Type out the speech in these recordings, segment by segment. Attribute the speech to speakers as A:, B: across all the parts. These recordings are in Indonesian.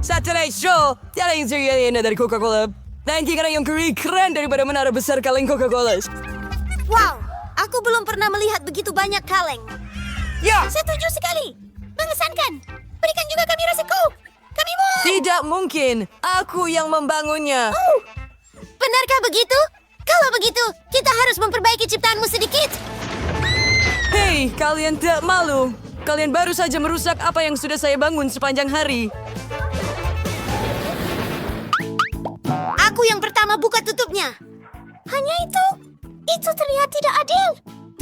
A: Satellite Show, tiada yang serius dari Coca-Cola. Nantikan yang keren daripada menara besar kaleng Coca-Cola.
B: Wow, aku belum pernah melihat begitu banyak kaleng.
A: Ya,
B: Setuju sekali. Mengesankan. Berikan juga kami rasa Coke. Kami mau.
A: tidak mungkin. Aku yang membangunnya.
B: Oh, benarkah begitu? Kalau begitu, kita harus memperbaiki ciptaanmu sedikit.
A: Hei, kalian tidak malu. Kalian baru saja merusak apa yang sudah saya bangun sepanjang hari.
B: Aku yang pertama buka tutupnya. Hanya itu? Itu terlihat tidak adil.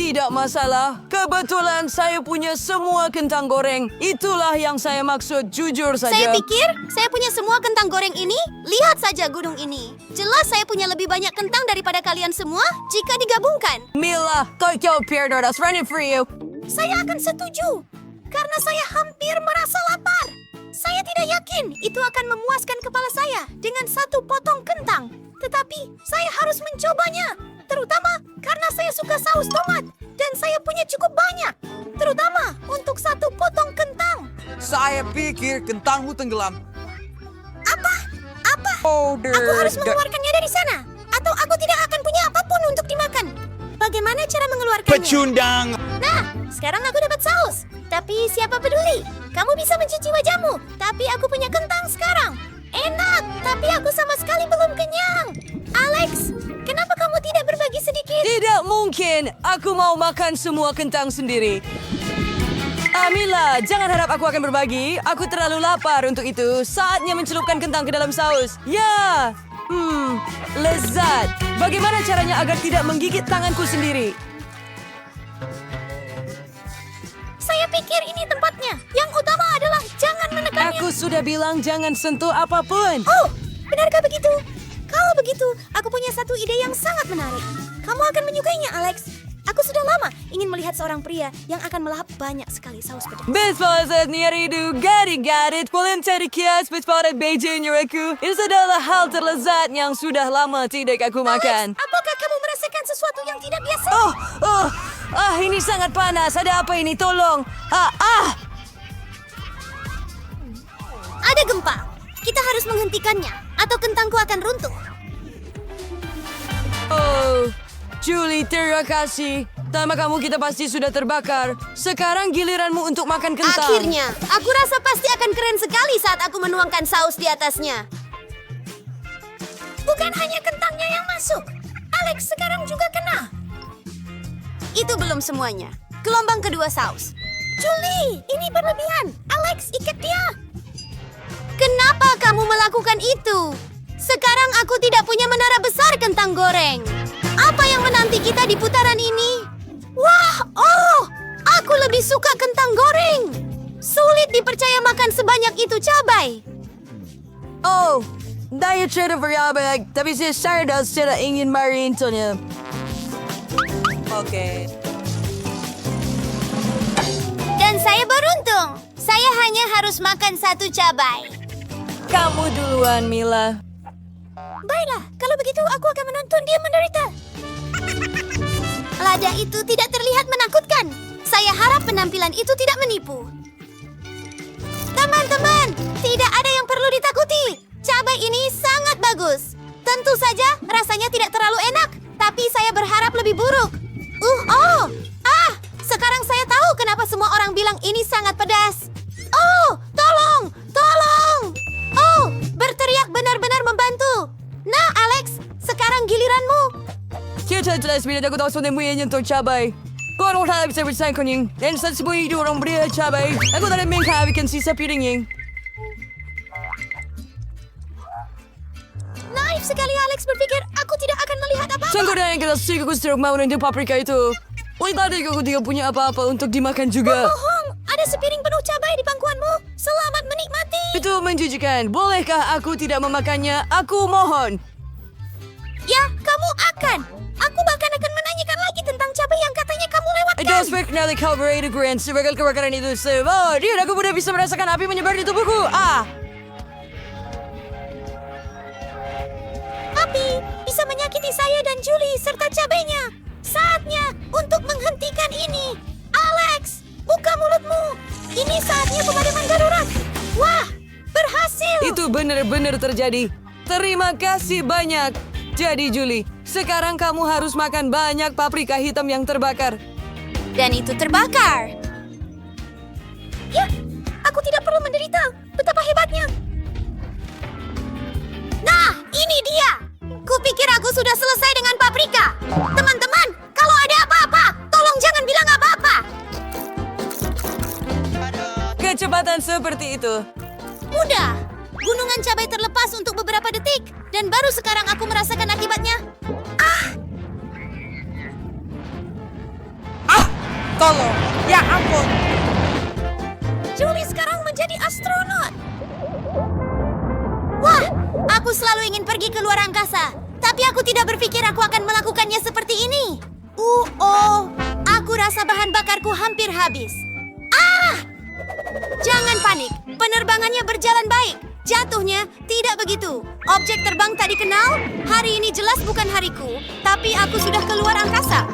A: Tidak masalah. Kebetulan saya punya semua kentang goreng. Itulah yang saya maksud, jujur saja.
B: Saya pikir saya punya semua kentang goreng ini. Lihat saja gunung ini. Jelas saya punya lebih banyak kentang daripada kalian semua jika digabungkan.
A: Mila, Tokyo Pier that's running for you.
B: Saya akan setuju. Karena saya hampir merasa lapar. Saya tidak yakin itu akan memuaskan kepala saya dengan satu potong kentang. Tetapi saya harus mencobanya. Terutama karena saya suka saus tomat. Dan saya punya cukup banyak. Terutama untuk satu potong kentang.
C: Saya pikir kentangmu tenggelam.
B: Apa?
C: Powder.
B: Aku harus mengeluarkannya dari sana. Atau aku tidak akan punya apapun untuk dimakan. Bagaimana cara mengeluarkannya?
C: Pecundang.
B: Nah, sekarang aku dapat saus. Tapi siapa peduli? Kamu bisa mencuci wajahmu. Tapi aku punya kentang sekarang. Enak, tapi aku sama sekali belum kenyang. Alex, kenapa kamu tidak berbagi sedikit?
A: Tidak mungkin. Aku mau makan semua kentang sendiri. Mila, jangan harap aku akan berbagi. Aku terlalu lapar untuk itu. Saatnya mencelupkan kentang ke dalam saus. Ya. Lezat. Bagaimana caranya agar tidak menggigit tanganku sendiri?
B: Saya pikir ini tempatnya. Yang utama adalah jangan menekannya.
A: Aku sudah bilang jangan sentuh apapun.
B: Oh, benarkah begitu? Kalau begitu, aku punya satu ide yang sangat menarik. Kamu akan menyukainya, Alex. Aku sudah lama ingin melihat seorang pria yang akan melahap banyak sekali saus pedas.
A: Bespaset niaridu gari-garit Polenteri kias bespaset Beijing aku. Itu adalah hal terlezat yang sudah lama tidak aku makan.
B: Alex, apakah kamu merasakan sesuatu yang tidak biasa?
A: Ini sangat panas. Ada apa ini? Tolong.
B: Ada gempa. Kita harus menghentikannya, atau kentangku akan runtuh.
A: Julie, terima kasih. Tanpa kamu kita pasti sudah terbakar. Sekarang giliranmu untuk makan kentang.
B: Akhirnya, aku rasa pasti akan keren sekali saat aku menuangkan saus di atasnya. Bukan hanya kentangnya yang masuk. Alex sekarang juga kena. Itu belum semuanya. Gelombang kedua saus. Julie, ini berlebihan. Alex, ikat dia. Kenapa kamu melakukan itu? Sekarang aku tidak punya menara besar kentang goreng. Apa yang menanti kita di putaran ini? Wah, aku lebih suka kentang goreng. Sulit dipercaya makan sebanyak itu cabai.
A: Daya cerita variabel, tapi saya sadar saya ingin merintonya. Oke.
B: Dan saya beruntung. Saya hanya harus makan satu cabai.
A: Kamu duluan, Mila.
B: Baiklah, kalau begitu aku akan menonton dia menderita. Lada itu tidak terlihat menakutkan. Saya harap penampilan itu tidak menipu. Teman-teman, tidak ada yang perlu ditakuti. Cabai ini sangat bagus. Tentu saja rasanya tidak terlalu enak, tapi saya berharap lebih buruk. Sekarang saya tahu kenapa semua orang bilang ini sangat pedas. Tolong! Berteriak benar-benar membantu. Nah, Alex, sekarang giliranmu.
A: Kita jelas bila aku tahu soalnya yang nyentuh cabai. Kau orang tak bisa bersaing kuning. Dan saat semua itu orang beri cabai, aku tak ada menghabiskan sisa piringnya.
B: Naif sekali Alex berpikir aku tidak akan melihat apa-apa.
A: Sungguh yang kita sih aku seruk mau nanti paprika itu. Tadi aku tidak punya apa-apa untuk dimakan juga.
B: Bohong, ada sepiring penuh cabai di pangkuanmu. Selamat menikmati.
A: Itu menjijikan. Bolehkah aku tidak memakannya? Aku mohon.
B: Ya, kamu akan. Aku bahkan akan menanyakan lagi tentang cabai yang katanya kamu lewatkan.
A: Itu sebenarnya cover itu grand. Sebagai kebakaran itu. Dia aku sudah bisa merasakan api menyebar di tubuhku.
B: Api bisa menyakiti saya dan Julie serta cabainya. Saatnya untuk menghentikan ini. Alex, buka mulutmu. Ini saatnya pemadaman darurat. Wah, berhasil.
A: Itu itu benar-benar terjadi. Terima kasih banyak. Jadi Julie, sekarang kamu harus makan banyak paprika hitam yang terbakar.
B: Dan itu terbakar. Ya, aku tidak perlu menderita. Betapa hebatnya. Nah, ini dia. Kupikir aku sudah selesai dengan paprika. Teman-teman, kalau ada apa-apa, tolong jangan bilang apa-apa.
A: Kecepatan seperti itu.
B: Mudah. Gunungan cabai terlepas untuk beberapa detik. Dan baru sekarang aku merasakan akibatnya.
C: Tolong, ya ampun.
B: Julie sekarang menjadi astronot. Wah, aku selalu ingin pergi ke luar angkasa. Tapi aku tidak berpikir aku akan melakukannya seperti ini. Aku rasa bahan bakarku hampir habis. Jangan panik, penerbangannya berjalan baik. Jatuhnya tidak begitu. Objek terbang tak dikenal. Hari ini jelas bukan hariku, tapi aku sudah keluar angkasa.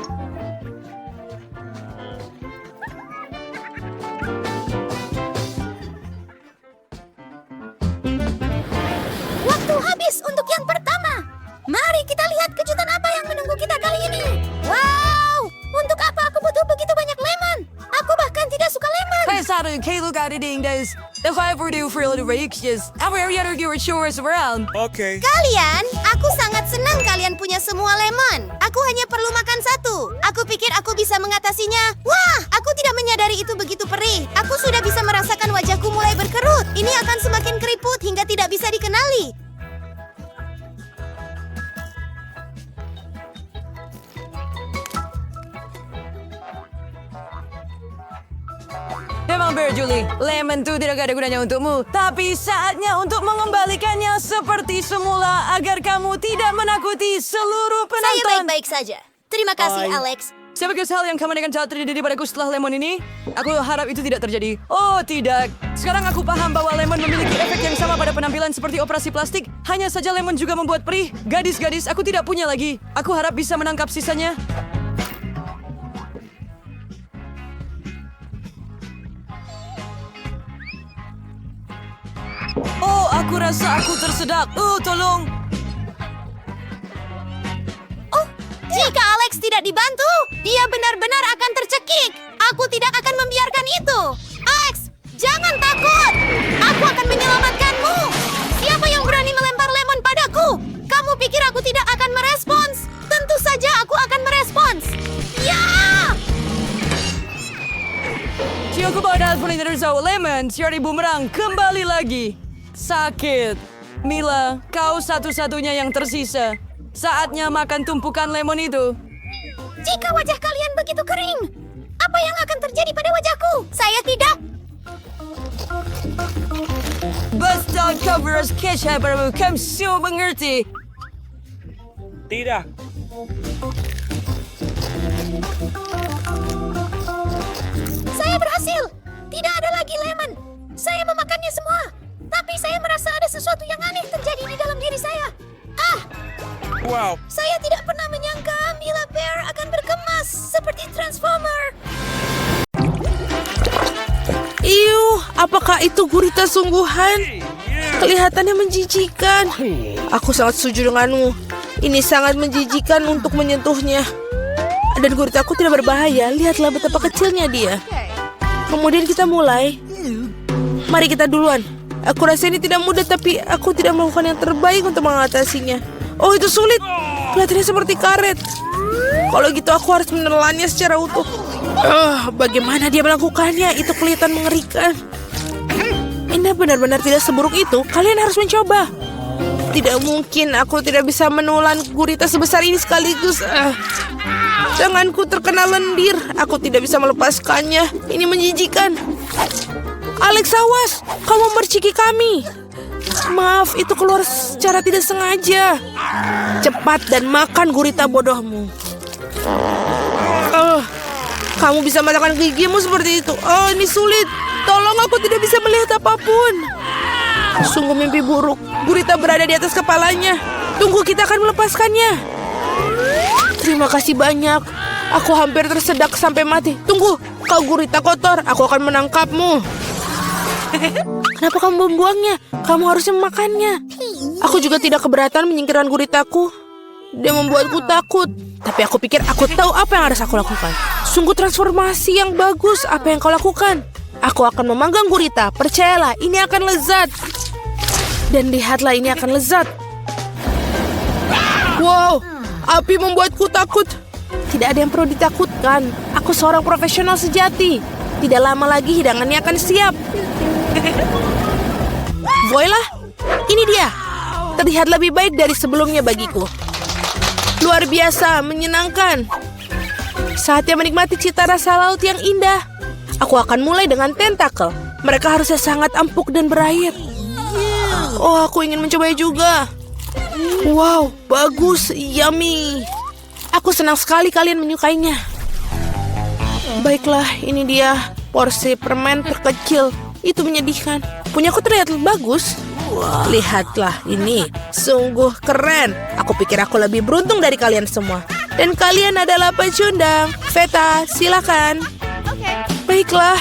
B: Waktu habis untuk yang pertama. Mari kita lihat kejutan apa yang menunggu kita kali ini. Wow, untuk apa aku butuh begitu banyak lemon? Aku bahkan tidak suka lemon.
A: Hey, Sado, Kayla got it in this. The five were due for a little breaks. Every other you were show us around.
C: Oke.
B: Kalian, aku sangat senang kalian punya semua lemon. Aku hanya perlu makan satu. Aku pikir aku bisa mengatasinya. Wah, aku tidak menyadari itu begitu perih. Aku sudah bisa merasakan wajahku mulai berkerut. Ini akan semakin keriput hingga tidak bisa dikenali.
A: Memang benar, Julie. Lemon itu tidak ada gunanya untukmu. Tapi saatnya untuk mengembalikannya seperti semula agar kamu tidak menakuti seluruh
B: Saya
A: penonton.
B: baik-baik saja. Terima kasih, Alex.
A: Sebagai hal yang kamu akan saat terjadi padaku setelah lemon ini, aku harap itu tidak terjadi. Oh, tidak. Sekarang aku paham bahwa lemon memiliki efek yang sama pada penampilan seperti operasi plastik. Hanya saja lemon juga membuat perih. Gadis-gadis, aku tidak punya lagi. Aku harap bisa menangkap sisanya. Oh, aku rasa aku tersedak. Tolong.
B: Oh, jika Alex tidak dibantu, dia benar-benar akan tercekik. Aku tidak akan membiarkan itu. Alex, jangan takut. Aku akan menyelamatkanmu. Siapa yang berani melempar lemon padaku? Kamu pikir aku tidak akan merespons? Tentu saja aku akan merespons. Ya!
A: Aku pada Fernando Lemon, Cherry Boomerang kembali lagi. Sakit. Mila, kau satu-satunya yang tersisa. Saatnya makan tumpukan lemon itu.
B: Jika wajah kalian begitu kering, apa yang akan terjadi pada wajahku? Saya tidak.
A: Basta cover as ketchup, kamu so mengerti.
C: Tidak.
B: Saya berhasil. Tidak ada lagi lemon. Saya memakannya semua. Tapi saya merasa ada sesuatu yang aneh terjadi di dalam diri saya.
C: Wow.
B: Saya tidak pernah menyangka Mila Bear akan berkemas seperti Transformer.
D: Apakah itu gurita sungguhan? Kelihatannya menjijikan. Aku sangat setuju denganmu. Ini sangat menjijikan untuk menyentuhnya. Dan guritaku tidak berbahaya. Lihatlah betapa kecilnya dia. Kemudian kita mulai. Mari kita duluan. Aku rasa ini tidak mudah, tapi aku tidak melakukan yang terbaik untuk mengatasinya. Oh, itu sulit. Kelihatannya seperti karet. Kalau gitu aku harus menelannya secara utuh. Bagaimana dia melakukannya? Itu kelihatan mengerikan. Ini benar-benar tidak seburuk itu. Kalian harus mencoba. Tidak mungkin aku tidak bisa menelan gurita sebesar ini sekaligus. Tanganku terkena lendir. Aku tidak bisa melepaskannya. Ini menjijikan. Alex, awas. Kamu merciki kami. Maaf, itu keluar secara tidak sengaja. Cepat dan makan gurita bodohmu. Kamu bisa makan gigimu seperti itu. Oh, ini sulit. Tolong, aku tidak bisa melihat apapun. Sungguh mimpi buruk. Gurita berada di atas kepalanya. Tunggu, kita akan melepaskannya. Terima kasih banyak. Aku hampir tersedak sampai mati. Tunggu, kau gurita kotor. Aku akan menangkapmu. Kenapa kamu membuangnya? Kamu harusnya memakannya. Aku juga tidak keberatan menyingkirkan guritaku. Dia membuatku takut. Tapi aku pikir aku tahu apa yang harus aku lakukan. Sungguh transformasi yang bagus. Apa yang kau lakukan? Aku akan memanggang gurita. Percayalah, ini akan lezat. Dan lihatlah, ini akan lezat. Wow, api membuatku takut. Tidak ada yang perlu ditakutkan. Aku seorang profesional sejati. Tidak lama lagi hidangannya akan siap. Voila, ini dia. Terlihat lebih baik dari sebelumnya bagiku. Luar biasa, menyenangkan. Saatnya menikmati cita rasa laut yang indah. Aku akan mulai dengan tentakel. Mereka harusnya sangat empuk dan berair. Oh, aku ingin mencobanya juga. Wow, bagus, yummy. Aku senang sekali kalian menyukainya. Baiklah, ini dia porsi permen terkecil. Itu menyedihkan. Punyaku terlihat bagus. Lihatlah, ini sungguh keren. Aku pikir aku lebih beruntung dari kalian semua. Dan kalian adalah pecundang. Veta, silakan. Baiklah.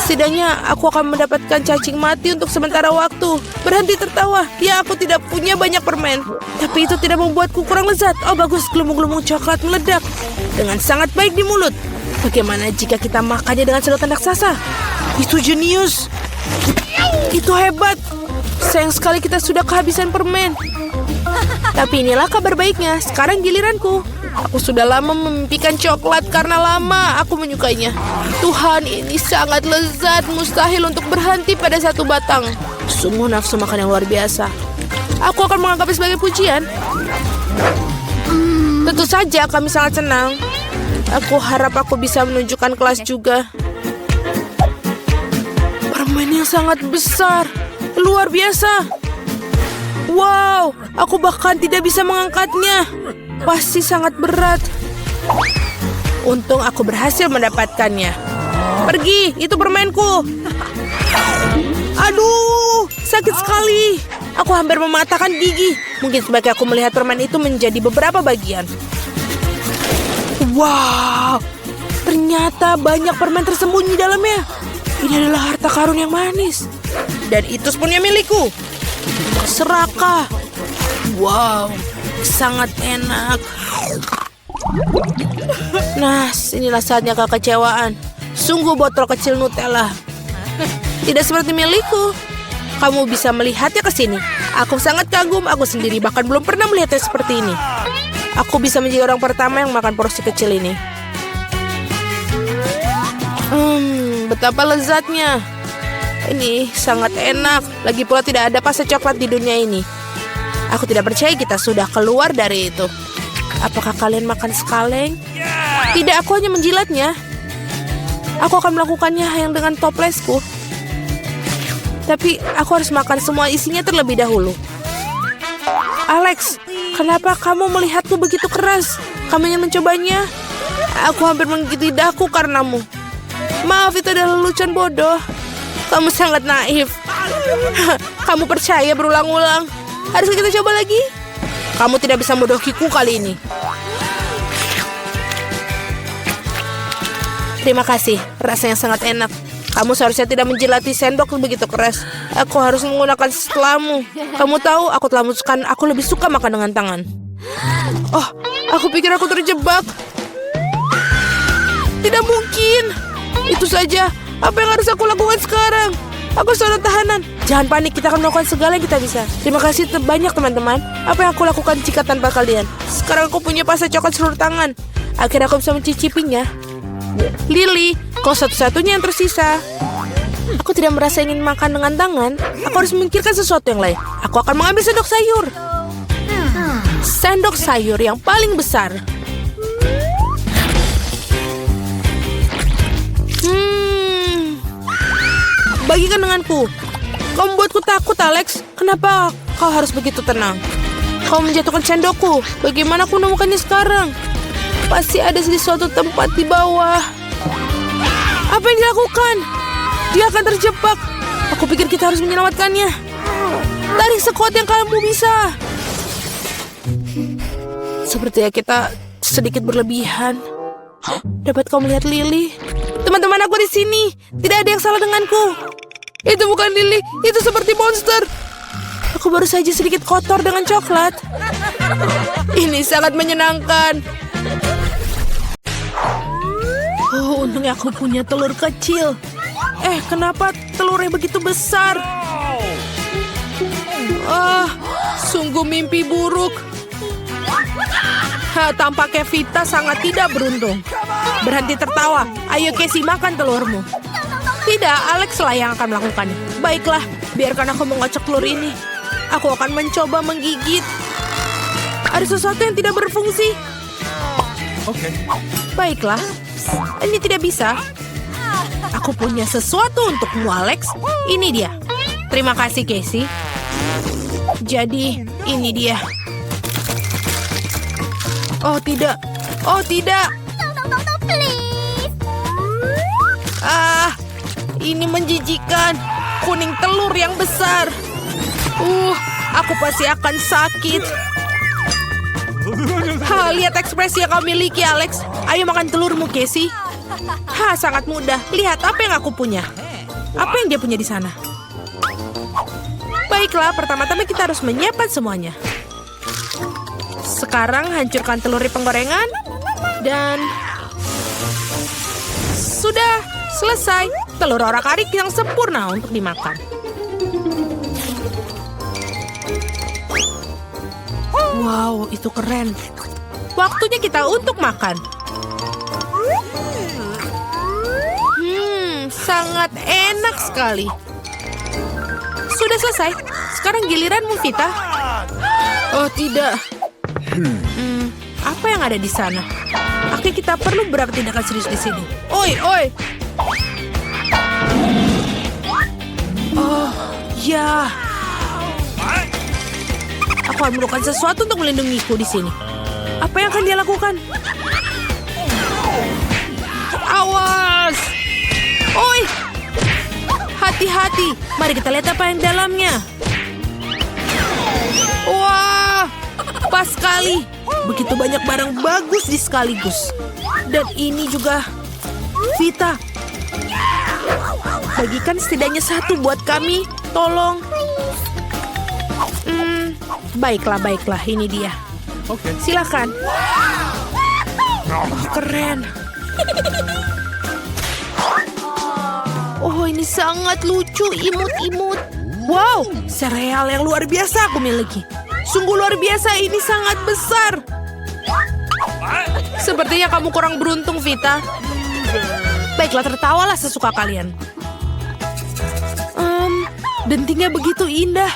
D: Setidaknya aku akan mendapatkan cacing mati untuk sementara waktu. Berhenti tertawa. Ya, aku tidak punya banyak permen. Tapi itu tidak membuatku kurang lezat. Oh, bagus, gelembung-gelembung coklat meledak dengan sangat baik di mulut. Bagaimana jika kita makannya dengan sedotan raksasa? Itu jenius. Itu hebat. Sayang sekali kita sudah kehabisan permen. Tapi inilah kabar baiknya. Sekarang giliranku. Aku sudah lama memimpikan coklat karena lama aku menyukainya. Tuhan, ini sangat lezat. Mustahil untuk berhenti pada satu batang. Sungguh nafsu makan yang luar biasa. Aku akan menganggapnya sebagai pujian. Tentu saja kami sangat senang. Aku harap aku bisa menunjukkan kelas juga. Permen yang sangat besar. Luar biasa. Wow, aku bahkan tidak bisa mengangkatnya. Pasti sangat berat. Untung aku berhasil mendapatkannya. Pergi, itu permenku. Aduh, sakit sekali. Aku hampir mematahkan gigi. Mungkin sebaiknya aku melihat permen itu menjadi beberapa bagian. Wow, ternyata banyak permen tersembunyi di dalamnya. Ini adalah harta karun yang manis. Dan itu sepenuhnya milikku. Serakah. Wow, sangat enak. Nah, inilah saatnya kekecewaan. Sungguh botol kecil Nutella. Tidak seperti milikku. Kamu bisa melihatnya ke sini. Aku sangat kagum. Aku sendiri bahkan belum pernah melihatnya seperti ini. Aku bisa menjadi orang pertama yang makan porsi kecil ini. Betapa lezatnya. Ini sangat enak. Lagi pula tidak ada pasta coklat di dunia ini. Aku tidak percaya kita sudah keluar dari itu. Apakah kalian makan sekaleng? Tidak, aku hanya menjilatnya. Aku akan melakukannya yang dengan toplesku. Tapi aku harus makan semua isinya terlebih dahulu. Alex, kenapa kamu melihatku begitu keras? Kamu ingin mencobanya? Aku hampir menggigit lidahku karenamu. Maaf, itu adalah lelucon bodoh. Kamu sangat naif. Kamu percaya berulang-ulang. Haruskah kita coba lagi? Kamu tidak bisa membodohiku kali ini. Terima kasih, rasanya sangat enak. Kamu seharusnya tidak menjilati sendok begitu keras. Aku harus menggunakan setelahmu. Kamu tahu, aku lebih suka makan dengan tangan. Oh, aku pikir aku terjebak. Tidak mungkin. Itu saja. Apa yang harus aku lakukan sekarang? Aku seorang tahanan. Jangan panik, kita akan melakukan segala yang kita bisa. Terima kasih banyak teman-teman. Apa yang aku lakukan jika tanpa kalian? Sekarang aku punya pasta coklat seluruh tangan. Akhirnya aku bisa mencicipinya. Lily, kau satu-satunya yang tersisa. Aku tidak merasa ingin makan dengan tangan. Aku harus memikirkan sesuatu yang lain. Aku akan mengambil sendok sayur. Sendok sayur yang paling besar. Bagikan denganku. Kau membuatku takut, Alex. Kenapa kau harus begitu tenang? Kau menjatuhkan sendokku. Bagaimana aku menemukannya sekarang? Pasti ada di suatu tempat di bawah. Apa yang dilakukan? Dia akan terjebak. Aku pikir kita harus menyelamatkannya. Tarik sekuat yang kamu bisa. Sepertinya kita sedikit berlebihan. Dapat kau melihat Lily? Teman-teman aku di sini. Tidak ada yang salah denganku. Itu bukan Lily, itu seperti monster. Aku baru saja sedikit kotor dengan coklat. Ini sangat menyenangkan. Oh, untungnya aku punya telur kecil. Kenapa telurnya begitu besar? Sungguh mimpi buruk. Tampaknya Vita sangat tidak beruntung. Berhenti tertawa. Ayo Casey, makan telurmu. Tidak, Alex lah yang akan melakukannya. Baiklah, biarkan aku mengocok telur ini. Aku akan mencoba menggigit. Ada sesuatu yang tidak berfungsi.
C: Oke.
D: Baiklah, ini tidak bisa. Aku punya sesuatu untukmu, Alex. Ini dia. Terima kasih, Casey. Jadi, ini dia. Oh, tidak. Oh, tidak. Ini menjijikan. Kuning telur yang besar. Aku pasti akan sakit. Lihat ekspresi yang kau miliki, Alex. Ayo makan telurmu, Casey. Sangat mudah. Lihat apa yang aku punya. Apa yang dia punya di sana? Baiklah, pertama-tama kita harus menyiapkan semuanya. Sekarang hancurkan telur di penggorengan. Dan sudah selesai. Telur orak-arik yang sempurna untuk dimakan. Wow, itu keren. Waktunya kita untuk makan. Sangat enak sekali. Sudah selesai. Sekarang giliranmu, Vita. Oh, tidak. Apa yang ada di sana? Oke, kita perlu beberapa tindakan serius di sini. Oi, oi. Oh, ya. Aku akan melakukan sesuatu untuk melindungiku di sini. Apa yang akan dia lakukan? Awas! Oi! Hati-hati. Mari kita lihat apa yang dalamnya. Wah! Pas sekali. Begitu banyak barang bagus di sekaligus. Dan ini juga Vita. Bagikan setidaknya satu buat kami. Tolong. Baiklah. Ini dia.
C: Oke.
D: Silakan. Oh, keren. Oh, ini sangat lucu, imut-imut. Wow, sereal yang luar biasa aku miliki. Sungguh luar biasa, ini sangat besar. Sepertinya kamu kurang beruntung, Vita. Baiklah, tertawalah sesuka kalian. Dentingnya begitu indah.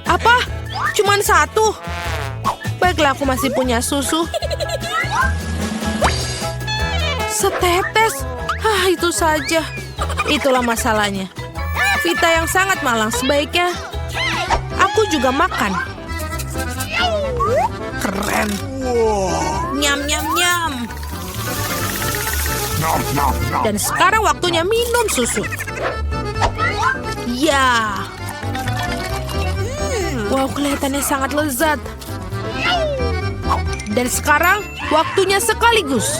D: Apa? Cuman satu? Baiklah, aku masih punya susu. Setetes? Itu saja. Itulah masalahnya. Vita yang sangat malang, sebaiknya aku juga makan. Keren. Nyam, nyam, nyam. Dan sekarang waktunya minum susu. Ya. Wow, kelihatannya sangat lezat. Dan sekarang waktunya sekaligus.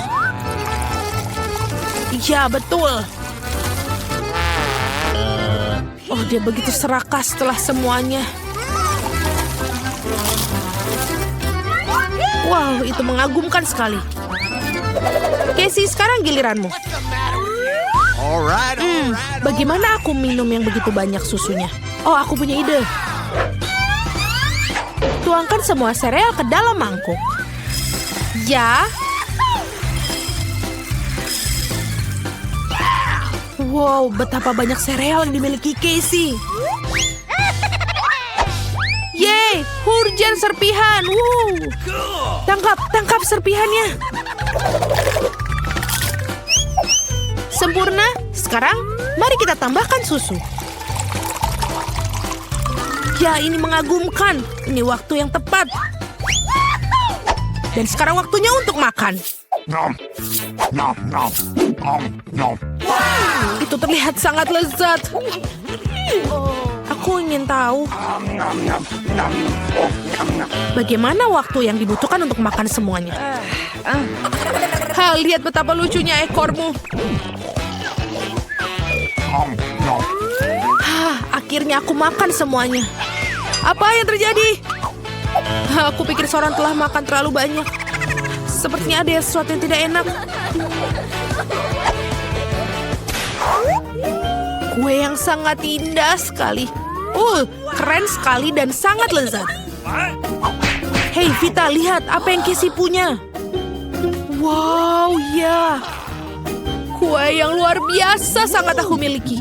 D: Ya, betul. Oh, dia begitu serakah setelah semuanya. Wow, itu mengagumkan sekali. Casey, sekarang giliranmu. Bagaimana aku minum yang begitu banyak susunya? Oh, aku punya ide. Tuangkan semua sereal ke dalam mangkuk. Ya. Wow, betapa banyak sereal yang dimiliki Casey. Yeay, hujan serpihan. Tangkap serpihannya. Sempurna. Sekarang, mari kita tambahkan susu. Ya, ini mengagumkan. Ini waktu yang tepat. Dan sekarang waktunya untuk makan. Itu terlihat sangat lezat. Aku ingin tahu. Bagaimana waktu yang dibutuhkan untuk makan semuanya? Lihat betapa lucunya ekormu. Akhirnya aku makan semuanya. Apa yang terjadi? Aku pikir seorang telah makan terlalu banyak. Sepertinya ada sesuatu yang tidak enak. Kue yang sangat indah sekali. Keren sekali dan sangat lezat. Hei Vita, lihat apa yang Casey punya. Wow, ya. Kue yang luar biasa sangat aku miliki.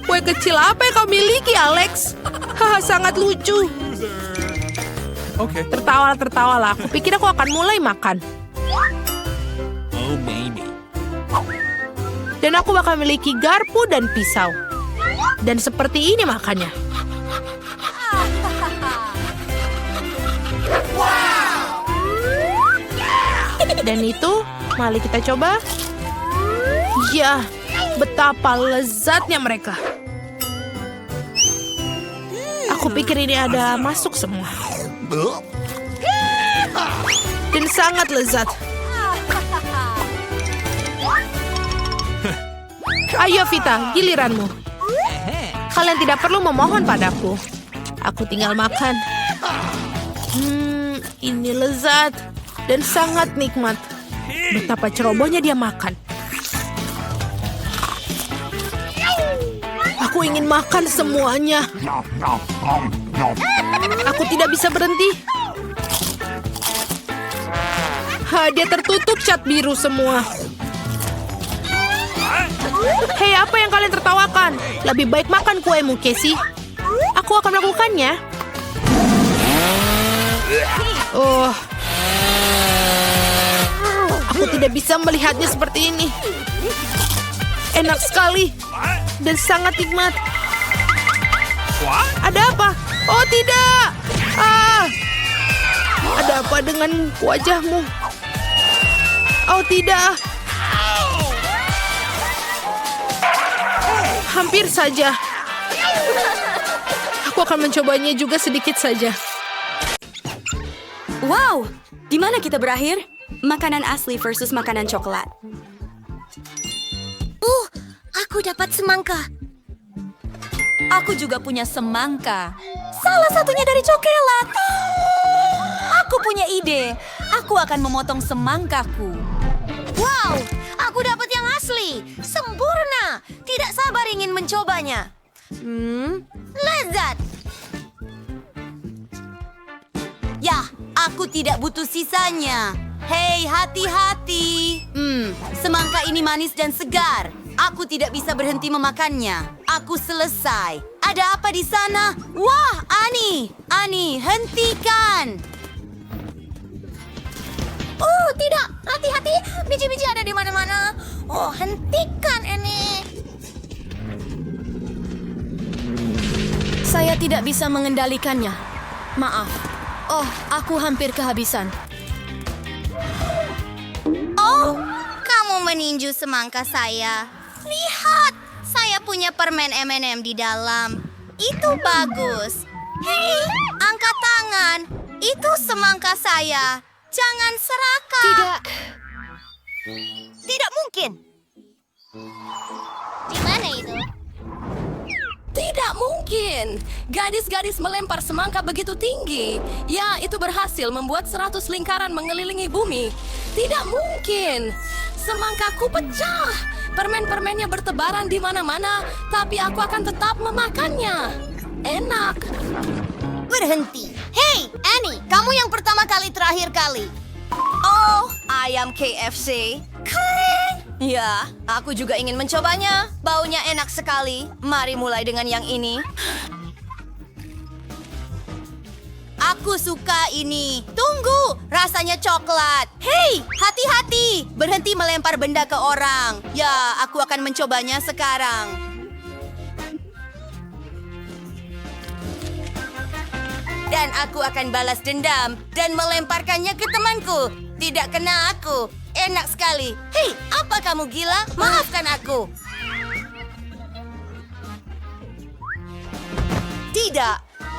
D: Kue kecil apa yang kau miliki, Alex? Sangat lucu.
C: Okay.
D: Tertawalah. Aku pikir aku akan mulai makan.
C: Oh, maybe.
D: Dan aku bakal memiliki garpu dan pisau. Dan seperti ini makannya. Dan itu, mari kita coba. Ya, betapa lezatnya mereka. Aku pikir ini ada masuk semua. Dan sangat lezat. Ayo Vita, giliranmu. Kalian tidak perlu memohon padaku. Aku tinggal makan. Ini lezat dan sangat nikmat. Betapa cerobohnya dia makan. Aku ingin makan semuanya. Aku tidak bisa berhenti. Dia tertutup cat biru semua. Hei, apa yang kalian tertawakan? Lebih baik makan kuemu, Casey. Aku akan melakukannya. Aku tidak bisa melihatnya seperti ini. Enak sekali dan sangat nikmat. Ada apa? Oh tidak! Ada apa dengan wajahmu? Oh tidak! Hampir saja. Aku akan mencobanya juga sedikit saja.
B: Wow, di mana kita berakhir? Makanan asli versus makanan coklat. Aku dapat semangka.
A: Aku juga punya semangka.
B: Salah satunya dari coklat.
A: Aku punya ide. Aku akan memotong semangkaku.
B: Wow, aku dapat yang asli. Sempurna. Tidak sabar ingin mencobanya. Lezat.
A: Ya, aku tidak butuh sisanya. Hei, hati-hati. Semangka ini manis dan segar. Aku tidak bisa berhenti memakannya. Aku selesai. Ada apa di sana? Wah, Ani, hentikan.
B: Oh, tidak. Hati-hati. Biji-biji ada di mana-mana. Oh, hentikan ini. Saya tidak bisa mengendalikannya. Maaf. Oh, aku hampir kehabisan.
E: Oh, kamu meninju semangka saya. Lihat, saya punya permen M&M di dalam. Itu bagus. Hei, angkat tangan. Itu semangka saya. Jangan serakah.
B: Tidak.
E: Tidak mungkin. Di mana itu?
A: Tidak mungkin. Gadis-gadis melempar semangka begitu tinggi. Ya, itu berhasil membuat 100 lingkaran mengelilingi bumi. Tidak mungkin. Semangkaku pecah. Permen-permennya bertebaran di mana-mana, tapi aku akan tetap memakannya. Enak.
E: Berhenti. Hei, Annie, kamu yang pertama kali terakhir kali.
B: Oh, ayam KFC. Keren. Ya, aku juga ingin mencobanya. Baunya enak sekali. Mari mulai dengan yang ini.
E: Aku suka ini. Tunggu, rasanya coklat. Hei, hati-hati. Berhenti melempar benda ke orang.
B: Ya, aku akan mencobanya sekarang. Dan aku akan balas dendam dan melemparkannya ke temanku. Tidak kena aku. Enak sekali. Hei, apa kamu gila? Maafkan aku.
E: Tidak,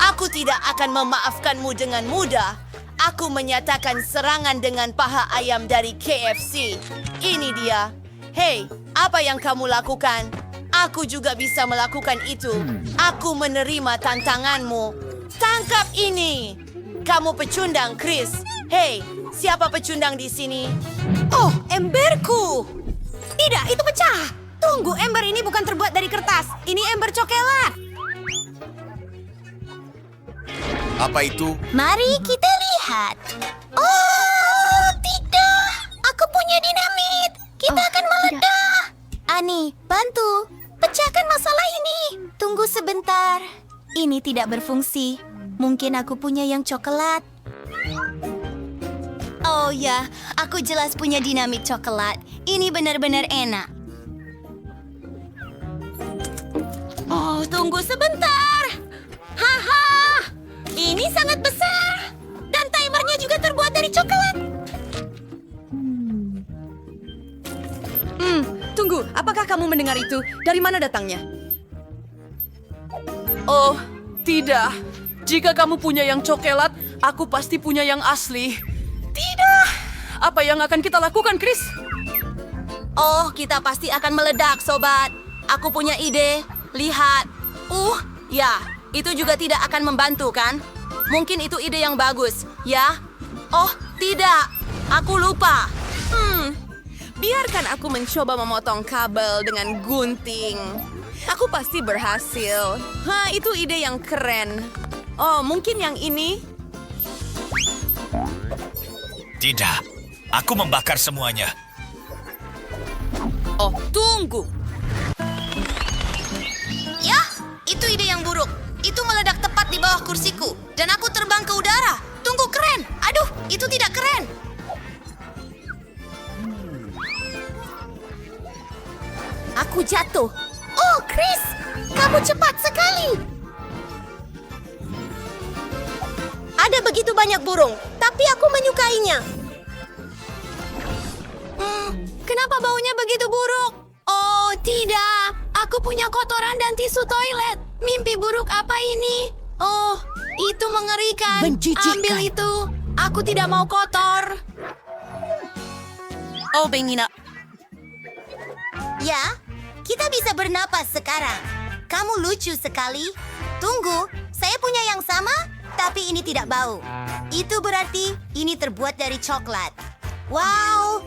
E: aku tidak akan memaafkanmu dengan mudah. Aku menyatakan serangan dengan paha ayam dari KFC. Ini dia. Hei, apa yang kamu lakukan? Aku juga bisa melakukan itu. Aku menerima tantanganmu. Tangkap ini. Kamu pecundang, Chris. Hei, siapa pecundang di sini? Oh, emberku. Tidak, itu pecah. Tunggu, ember ini bukan terbuat dari kertas. Ini ember coklat.
C: Apa itu?
B: Mari kita lihat. Oh, tidak. Aku punya dinamit. Kita akan meledak. Ani, bantu. Pecahkan masalah ini. Tunggu sebentar. Ini tidak berfungsi. Mungkin aku punya yang coklat. Oh ya, aku jelas punya dinamit coklat. Ini benar-benar enak. Oh, tunggu sebentar. Haha. Ini sangat besar. Dan timernya juga terbuat dari coklat.
A: Tunggu, apakah kamu mendengar itu? Dari mana datangnya? Oh, tidak. Jika kamu punya yang coklat, aku pasti punya yang asli. Tidak. Apa yang akan kita lakukan, Chris?
E: Oh, kita pasti akan meledak, sobat. Aku punya ide. Lihat. Ya, itu juga tidak akan membantu, kan? Mungkin itu ide yang bagus, ya? Oh, tidak. Aku lupa. Biarkan aku mencoba memotong kabel dengan gunting. Aku pasti berhasil. Itu ide yang keren. Oh, mungkin yang ini?
C: Tidak. Aku membakar semuanya.
E: Oh, tunggu. Ya, itu ide yang buruk. Itu meledak tepat di bawah kursiku. Dan aku terbang ke udara. Tunggu, keren. Aduh, itu tidak keren. Aku jatuh.
B: Oh, Chris. Kamu cepat sekali.
E: Ada begitu banyak burung, tapi aku menyukainya. Kenapa baunya begitu buruk? Oh, tidak. Aku punya kotoran dan tisu toilet. Mimpi buruk apa ini? Oh, itu mengerikan.
A: Menjijikkan.
E: Ambil itu. Aku tidak mau kotor. Oh, Bengina.
B: Ya, kita bisa bernapas sekarang. Kamu lucu sekali. Tunggu, saya punya yang sama, tapi ini tidak bau. Itu berarti ini terbuat dari coklat. Wow.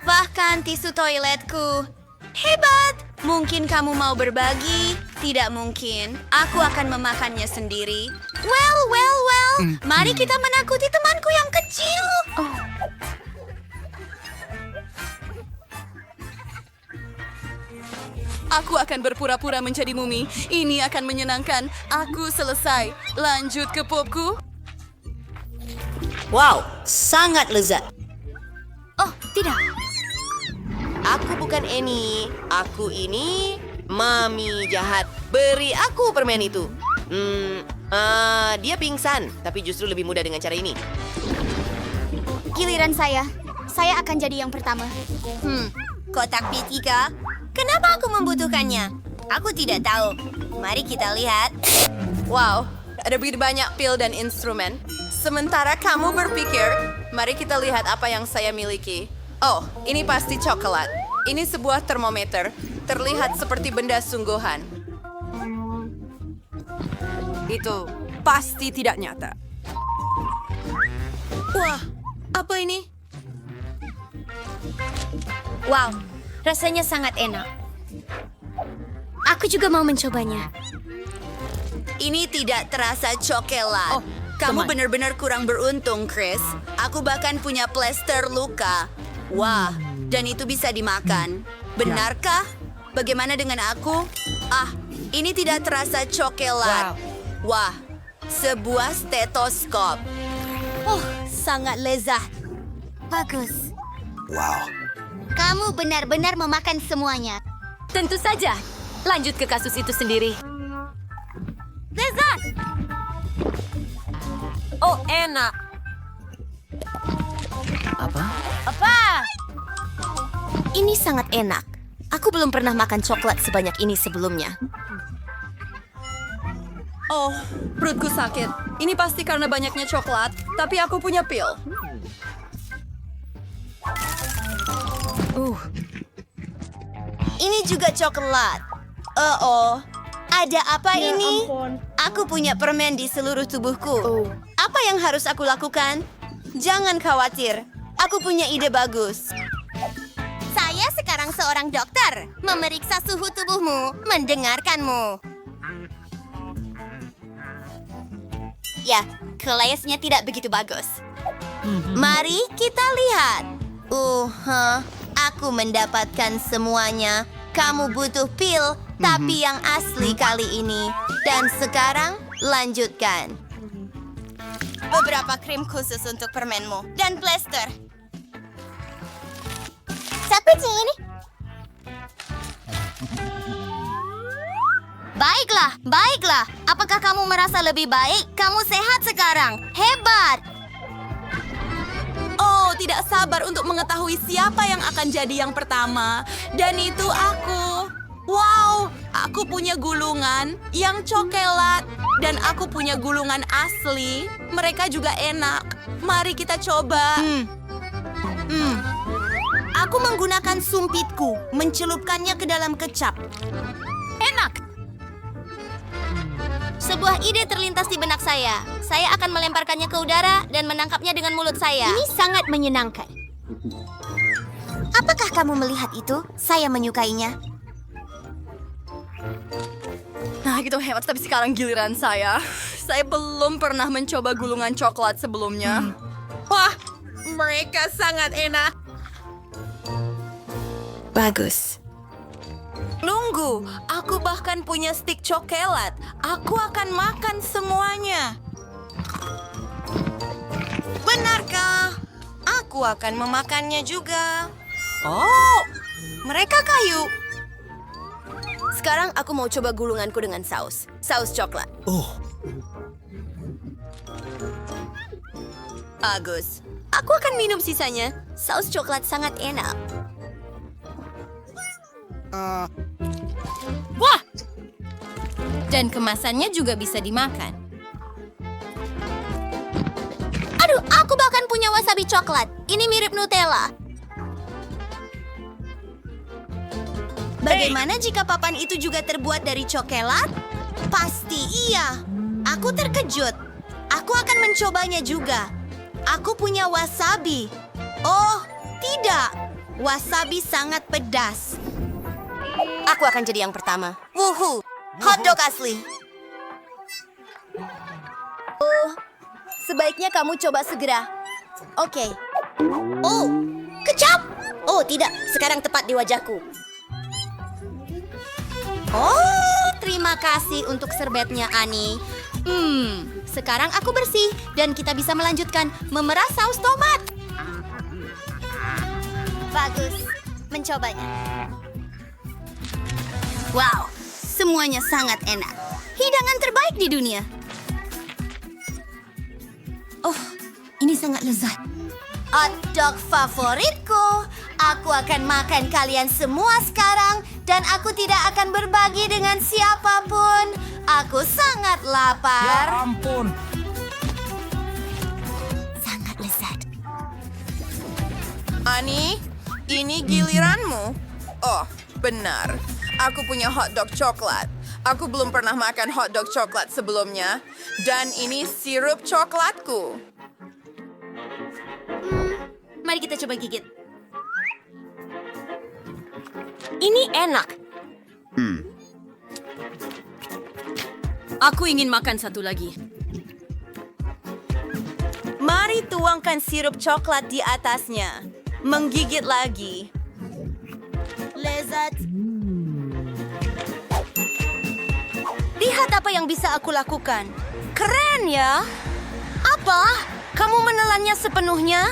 E: Bahkan tisu toiletku. Hebat! Mungkin kamu mau berbagi? Tidak mungkin. Aku akan memakannya sendiri. Well. Mari kita menakuti temanku yang kecil. Aku akan berpura-pura menjadi mumi. Ini akan menyenangkan. Aku selesai. Lanjut ke popku.
F: Wow, sangat lezat.
B: Oh, tidak.
F: Aku bukan Annie. Aku ini Mami jahat. Beri aku permen itu. Dia pingsan, tapi justru lebih mudah dengan cara ini.
B: Giliran saya. Saya akan jadi yang pertama.
E: Kotak P3? Kenapa aku membutuhkannya? Aku tidak tahu. Mari kita lihat. Wow, ada begitu banyak pil dan instrumen. Sementara kamu berpikir, mari kita lihat apa yang saya miliki. Oh, ini pasti coklat. Ini sebuah termometer. Terlihat seperti benda sungguhan.
A: Itu pasti tidak nyata.
E: Wah, apa ini?
B: Wow, rasanya sangat enak. Aku juga mau mencobanya.
E: Ini tidak terasa coklat. Kamu benar-benar kurang beruntung, Chris. Aku bahkan punya plester luka. Wah, dan itu bisa dimakan. Benarkah? Bagaimana dengan aku? Ini tidak terasa coklat. Wah, sebuah stetoskop.
B: Oh, sangat lezat. Bagus.
C: Wow.
B: Kamu benar-benar memakan semuanya.
E: Tentu saja. Lanjut ke kasus itu sendiri.
B: Lezat!
E: Oh, enak.
B: Apa? Ini sangat enak. Aku belum pernah makan coklat sebanyak ini sebelumnya.
G: Oh, perutku sakit. Ini pasti karena banyaknya coklat, tapi aku punya pil.
E: Ini juga coklat. Ada apa ini? Aku punya permen di seluruh tubuhku. Apa yang harus aku lakukan? Jangan khawatir. Aku punya ide bagus.
B: Saya sekarang seorang dokter, memeriksa suhu tubuhmu, mendengarkanmu. Ya, kelesnya tidak begitu bagus. Mari kita lihat. Aku mendapatkan semuanya. Kamu butuh pil, tapi yang asli kali ini. Dan sekarang, lanjutkan. Beberapa krim khusus untuk permenmu. Dan plester. Seperti ini. Baiklah. Apakah kamu merasa lebih baik? Kamu sehat sekarang. Hebat.
E: Oh, tidak sabar untuk mengetahui siapa yang akan jadi yang pertama. Dan itu aku. Wow, aku punya gulungan yang coklat. Dan aku punya gulungan asli. Mereka juga enak. Mari kita coba. Aku menggunakan sumpitku, mencelupkannya ke dalam kecap. Enak.
B: Sebuah ide terlintas di benak saya. Saya akan melemparkannya ke udara dan menangkapnya dengan mulut saya. Ini sangat menyenangkan. Apakah kamu melihat itu? Saya menyukainya.
G: Nah, gitu hebat, tapi sekarang giliran saya. Saya belum pernah mencoba gulungan coklat sebelumnya.
E: Wah, mereka sangat enak.
D: Bagus.
E: Tunggu, aku bahkan punya stik coklat. Aku akan makan semuanya. Benarkah? Aku akan memakannya juga. Oh, mereka kayu. Sekarang aku mau coba gulunganku dengan saus. Saus coklat. Bagus. Aku akan minum sisanya.
B: Saus coklat sangat enak.
E: Wah! Dan kemasannya juga bisa dimakan.
B: Aduh, aku bahkan punya wasabi coklat. Ini mirip Nutella.
E: Bagaimana jika papan itu juga terbuat dari coklat? Pasti iya. Aku terkejut. Aku akan mencobanya juga. Aku punya wasabi. Oh, tidak. Wasabi sangat pedas. Aku akan jadi yang pertama. Wuhu, hotdog asli. Sebaiknya kamu coba segera. Oke. Oh, kecap. Oh, tidak. Sekarang tepat di wajahku. Oh, terima kasih untuk serbetnya, Ani. Sekarang aku bersih dan kita bisa melanjutkan memerah saus tomat.
B: Bagus. Mencobanya.
E: Wow, semuanya sangat enak. Hidangan terbaik di dunia. Oh, ini sangat lezat. Hotdog favoritku. Aku akan makan kalian semua sekarang dan aku tidak akan berbagi dengan siapapun. Aku sangat lapar.
C: Ya ampun.
E: Sangat lezat. Ani, ini giliranmu. Oh, benar. Aku punya hotdog coklat. Aku belum pernah makan hotdog coklat sebelumnya. Dan ini sirup coklatku.
B: Mari kita coba gigit. Ini enak.
G: Aku ingin makan satu lagi.
E: Mari tuangkan sirup coklat di atasnya. Menggigit lagi. Lezat. Lihat apa yang bisa aku lakukan. Keren ya. Apa? Kamu menelannya sepenuhnya?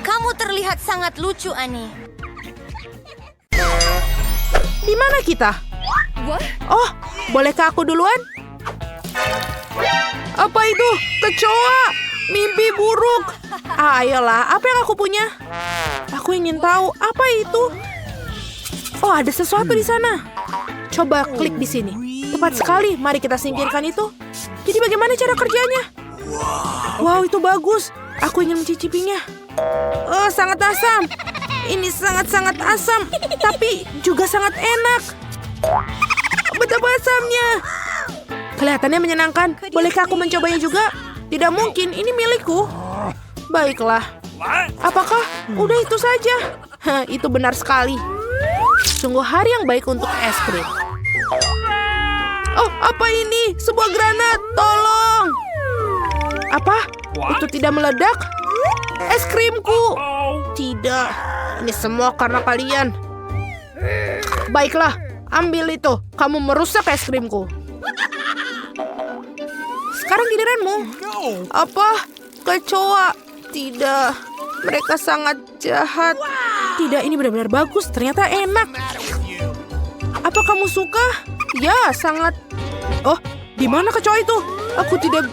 E: Kamu terlihat sangat lucu, Ani.
D: Di mana kita? Oh, bolehkah aku duluan? Apa itu? Kecoa! Mimpi buruk! Ayolah, apa yang aku punya? Aku ingin tahu, apa itu? Oh, ada sesuatu di sana. Coba klik di sini. Tepat sekali, mari kita singkirkan itu. Jadi bagaimana cara kerjanya? Wow, itu bagus. Aku ingin mencicipinya. Oh, sangat asam. Ini sangat-sangat asam, tapi juga sangat enak. Betapa asamnya. Kelihatannya menyenangkan. Bolehkah aku mencobanya juga? Tidak mungkin, ini milikku. Baiklah. Apakah udah itu saja? Hah, itu benar sekali. Sungguh hari yang baik untuk es krim. Oh, apa ini? Sebuah granat. Tolong. Apa? Itu tidak meledak? Es krimku. Tidak. Ini semua karena kalian. Baiklah, ambil itu. Kamu merusak es krimku. Sekarang giliranmu. Apa? Kecoa. Tidak. Mereka sangat jahat. Tidak, ini benar-benar bagus. Ternyata enak. Apa kamu suka? Ya, sangat. Oh, di mana kecoa itu? Aku tidak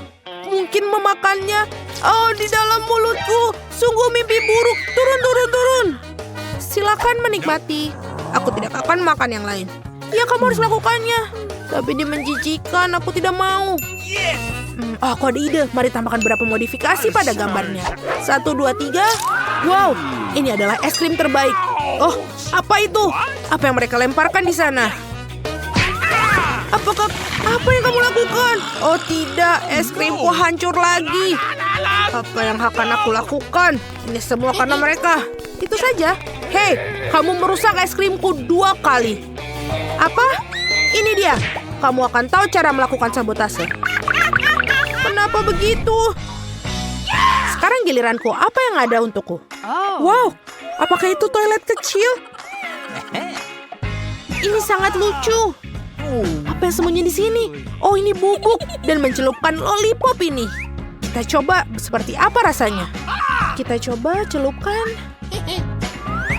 D: mungkin memakannya. Oh, di dalam mulutku. Sungguh mimpi buruk. Turun. Silakan menikmati. Aku tidak akan makan yang lain. Ya, kamu harus melakukannya. Tapi dia menjijikan. Aku tidak mau. Oh, aku ada ide. Mari tambahkan beberapa modifikasi pada gambarnya. 1, 2, 3. Wow, ini adalah es krim terbaik. Oh, apa itu? Apa yang mereka lemparkan di sana? Apa yang kamu lakukan? Oh tidak, es krimku hancur lagi. Apa yang akan aku lakukan? Ini semua karena mereka. Itu saja. Hei, kamu merusak es krimku 2 kali. Apa? Ini dia. Kamu akan tahu cara melakukan sabotase. Kenapa begitu? Sekarang giliranku. Apa yang ada untukku? Wow, apakah itu toilet kecil? Ini sangat lucu. Apa yang sembunyi di sini? Oh, ini bubuk dan mencelupkan lollipop ini. Kita coba seperti apa rasanya. Kita coba celupkan.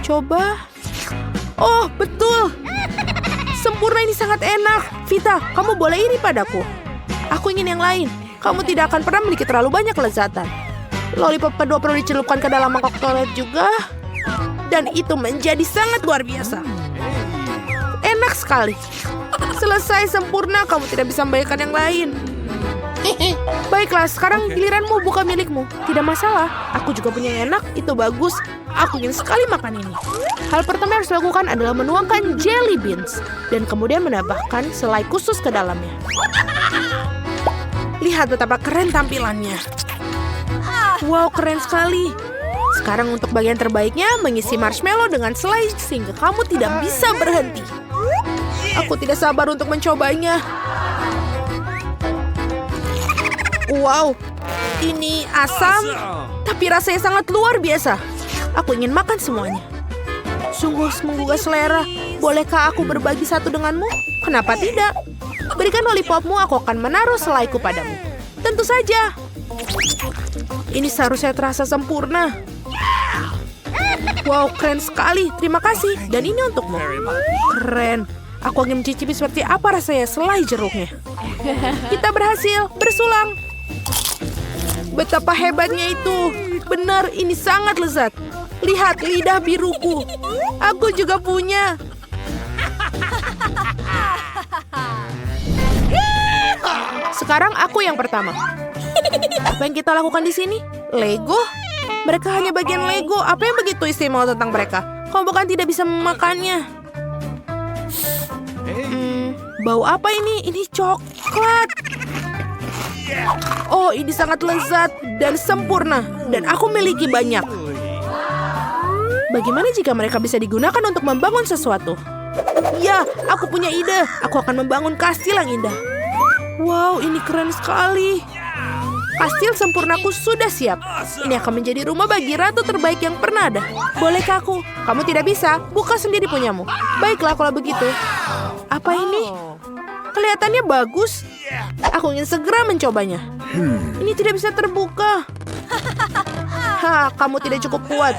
D: Coba. Oh, betul. Sempurna, ini sangat enak. Vita, kamu boleh iri padaku. Aku ingin yang lain. Kamu tidak akan pernah memiliki terlalu banyak kelezatan. Lollipop kedua perlu dicelupkan ke dalam mangkok toilet juga. Dan itu menjadi sangat luar biasa. Enak sekali. Selesai sempurna, kamu tidak bisa membayangkan yang lain. Baiklah, sekarang giliranmu buka milikmu. Tidak masalah, aku juga punya yang enak, itu bagus. Aku ingin sekali makan ini. Hal pertama yang harus dilakukan adalah menuangkan jelly beans. Dan kemudian menambahkan selai khusus ke dalamnya. Lihat betapa keren tampilannya. Wow, keren sekali. Sekarang untuk bagian terbaiknya, mengisi marshmallow dengan selai sehingga kamu tidak bisa berhenti. Aku tidak sabar untuk mencobanya. Wow, ini asam, tapi rasanya sangat luar biasa. Aku ingin makan semuanya. Sungguh menggugah selera. Bolehkah aku berbagi satu denganmu? Kenapa tidak? Berikan lollipopmu, aku akan menaruh selaiku padamu. Tentu saja. Ini seharusnya terasa sempurna. Wow, keren sekali. Terima kasih. Dan ini untukmu. Keren. Aku ingin mencicipi seperti apa rasanya selai jeruknya. Kita berhasil. Bersulang. Betapa hebatnya itu. Benar, ini sangat lezat. Lihat lidah biruku. Aku juga punya. Sekarang aku yang pertama. Apa yang kita lakukan di sini? Lego? Mereka hanya bagian Lego. Apa yang begitu istimewa tentang mereka? Kamu bukan tidak bisa memakannya. Bau apa ini? Ini coklat. Oh, ini sangat lezat dan sempurna. Dan aku miliki banyak. Bagaimana jika mereka bisa digunakan untuk membangun sesuatu? Ya, aku punya ide. Aku akan membangun kastil yang indah. Wow, ini keren sekali. Kastil sempurnaku sudah siap. Ini akan menjadi rumah bagi ratu terbaik yang pernah ada. Bolehkah aku? Kamu tidak bisa. Buka sendiri punyamu. Baiklah kalau begitu. Apa ini? Kelihatannya bagus. Aku ingin segera mencobanya. Ini tidak bisa terbuka. Kamu tidak cukup kuat.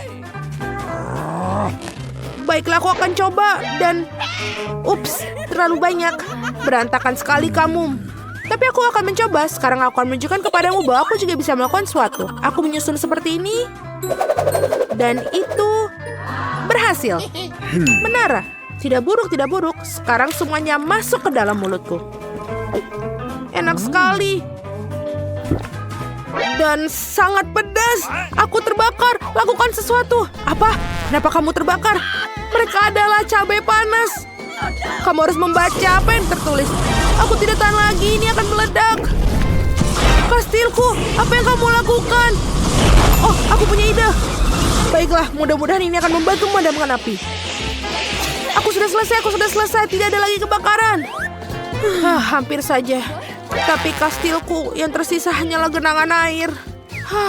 D: Baiklah, aku akan coba. Dan ups, terlalu banyak. Berantakan sekali kamu. Tapi aku akan mencoba. Sekarang aku akan menunjukkan kepadamu bahwa aku juga bisa melakukan sesuatu. Aku menyusun seperti ini. Dan itu berhasil. Menara. Tidak buruk, tidak buruk. Sekarang semuanya masuk ke dalam mulutku. Enak sekali. Dan sangat pedas. Aku terbakar. Lakukan sesuatu. Apa? Kenapa kamu terbakar? Mereka adalah cabai panas. Kamu harus membaca apa yang tertulis. Aku tidak tahan lagi. Ini akan meledak. Kastilku, apa yang kamu lakukan? Oh, aku punya ide. Baiklah, mudah-mudahan ini akan membantu memadamkan api. Aku sudah selesai. Tidak ada lagi kebakaran. Hampir saja. Tapi kastilku yang tersisa hanyalah genangan air.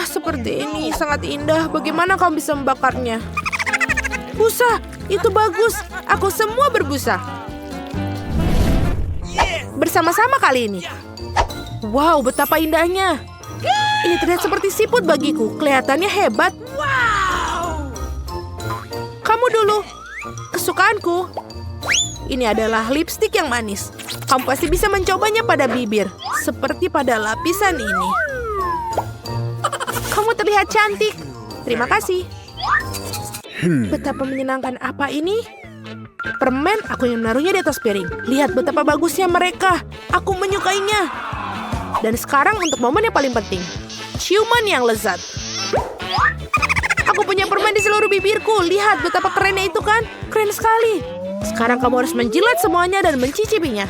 D: Seperti ini sangat indah. Bagaimana kamu bisa membakarnya? Busa, itu bagus. Aku semua berbusa. Bersama-sama kali ini. Wow, betapa indahnya. Ini terlihat seperti siput bagiku. Kelihatannya hebat. Kamu dulu. Kesukaanku. Ini adalah lipstik yang manis. Kamu pasti bisa mencobanya pada bibir. Seperti pada lapisan ini. Kamu terlihat cantik. Terima kasih. Betapa menyenangkan apa ini? Permen aku yang menaruhnya di atas piring. Lihat betapa bagusnya mereka. Aku menyukainya. Dan sekarang untuk momen yang paling penting. Ciuman yang lezat. Aku punya permen di seluruh bibirku. Lihat betapa kerennya itu kan? Keren sekali. Sekarang kamu harus menjilat semuanya dan mencicipinya.